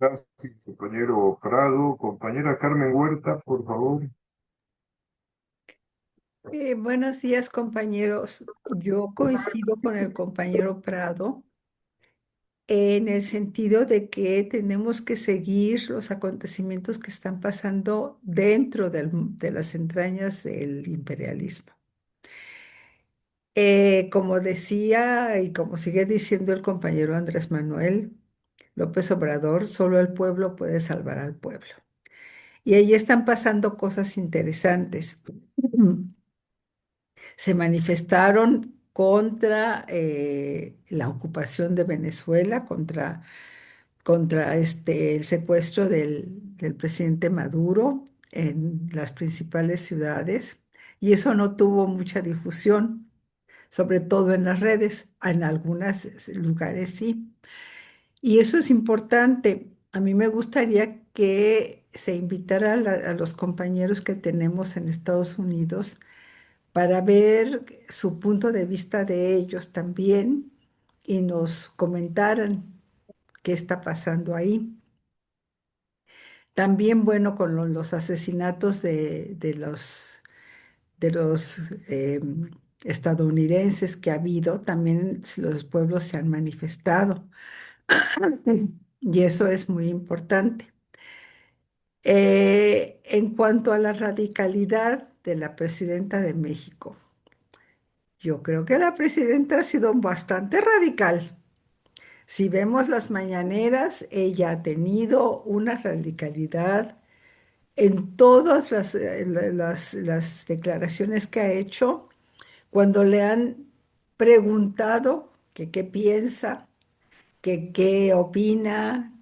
Gracias, compañero Prado. Compañera Carmen Huerta, por favor. Buenos días, compañeros. Yo coincido con el compañero Prado en el sentido de que tenemos que seguir los acontecimientos que están pasando dentro de las entrañas del imperialismo. Como decía y como sigue diciendo el compañero Andrés Manuel López Obrador, solo el pueblo puede salvar al pueblo. Y ahí están pasando cosas interesantes. Se manifestaron contra la ocupación de Venezuela, contra el secuestro del presidente Maduro en las principales ciudades, y eso no tuvo mucha difusión, sobre todo en las redes, en algunos lugares sí. Y eso es importante. A mí me gustaría que se invitara a los compañeros que tenemos en Estados Unidos para ver su punto de vista de ellos también y nos comentaran qué está pasando ahí. También, bueno, con los asesinatos de los estadounidenses que ha habido, también los pueblos se han manifestado y eso es muy importante. En cuanto a la radicalidad de la presidenta de México, yo creo que la presidenta ha sido bastante radical. Si vemos las mañaneras, ella ha tenido una radicalidad en todas las declaraciones que ha hecho. Cuando le han preguntado que qué piensa, que qué opina,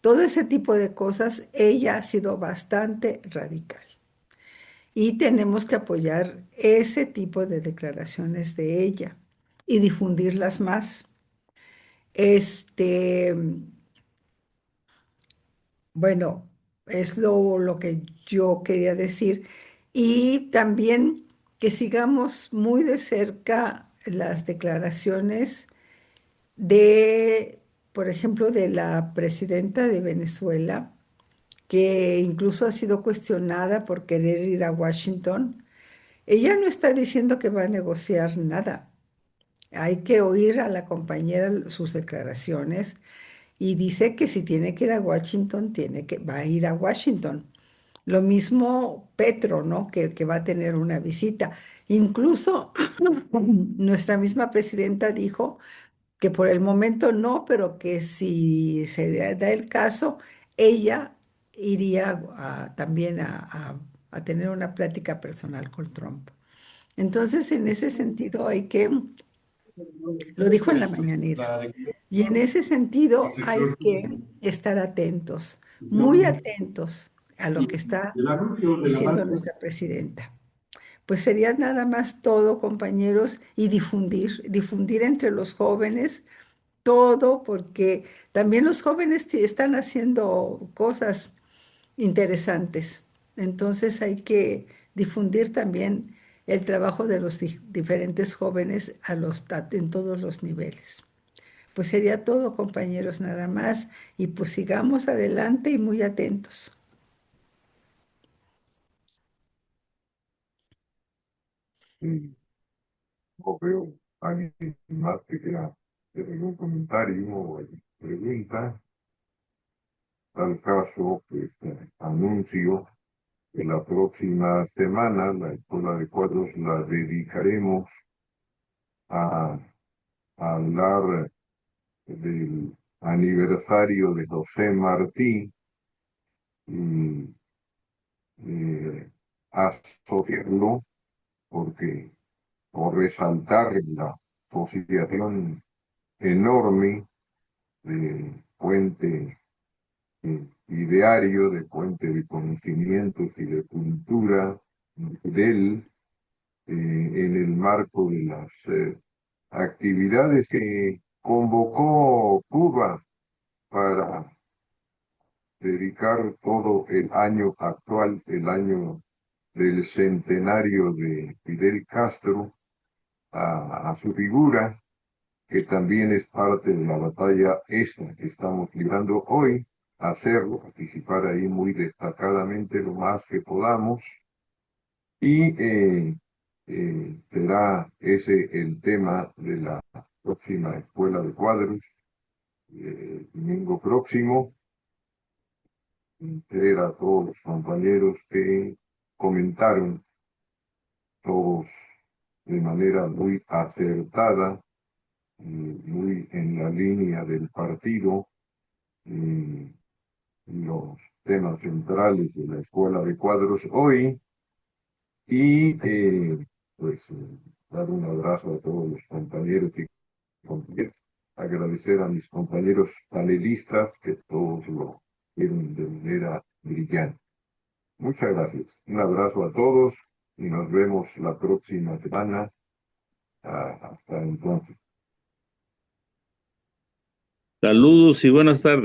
todo ese tipo de cosas, ella ha sido bastante radical. Y tenemos que apoyar ese tipo de declaraciones de ella y difundirlas más. Este, bueno, es lo que yo quería decir. Y también que sigamos muy de cerca las declaraciones de, por ejemplo, de la presidenta de Venezuela, que incluso ha sido cuestionada por querer ir a Washington. Ella no está diciendo que va a negociar nada. Hay que oír a la compañera sus declaraciones y dice que si tiene que ir a Washington, va a ir a Washington. Lo mismo Petro, ¿no? Que va a tener una visita. Incluso nuestra misma presidenta dijo que por el momento no, pero que si se da el caso, ella iría también a tener una plática personal con Trump. Entonces, en ese sentido, lo dijo en la mañanera, y en ese sentido hay que estar atentos, muy atentos a lo que está diciendo nuestra presidenta. Pues sería nada más todo, compañeros, y difundir entre los jóvenes todo, porque también los jóvenes están haciendo cosas interesantes. Entonces hay que difundir también el trabajo de los diferentes jóvenes en todos los niveles. Pues sería todo, compañeros, nada más. Y pues sigamos adelante y muy atentos. Sí, no veo a alguien más que quiera hacer algún comentario o pregunta. Tal caso, pues anuncio que la próxima semana la Escuela de Cuadros la dedicaremos a hablar del aniversario de José Martí y asociarlo porque por resaltar la asociación enorme de puente ideario, de puente de conocimientos y de cultura de él en el marco de las actividades que convocó Cuba para dedicar todo el año actual, el año del centenario de Fidel Castro, a su figura, que también es parte de la batalla esta que estamos librando hoy, hacerlo, participar ahí muy destacadamente lo más que podamos, Y será ese el tema de la próxima escuela de cuadros, domingo próximo. Ver a todos los compañeros que comentaron, todos de manera muy acertada, muy en la línea del partido, los temas centrales de la escuela de cuadros hoy. Y pues dar un abrazo a todos los compañeros y compañeras. Agradecer a mis compañeros panelistas que todos lo hicieron de manera brillante. Muchas gracias. Un abrazo a todos y nos vemos la próxima semana. Hasta entonces. Saludos y buenas tardes.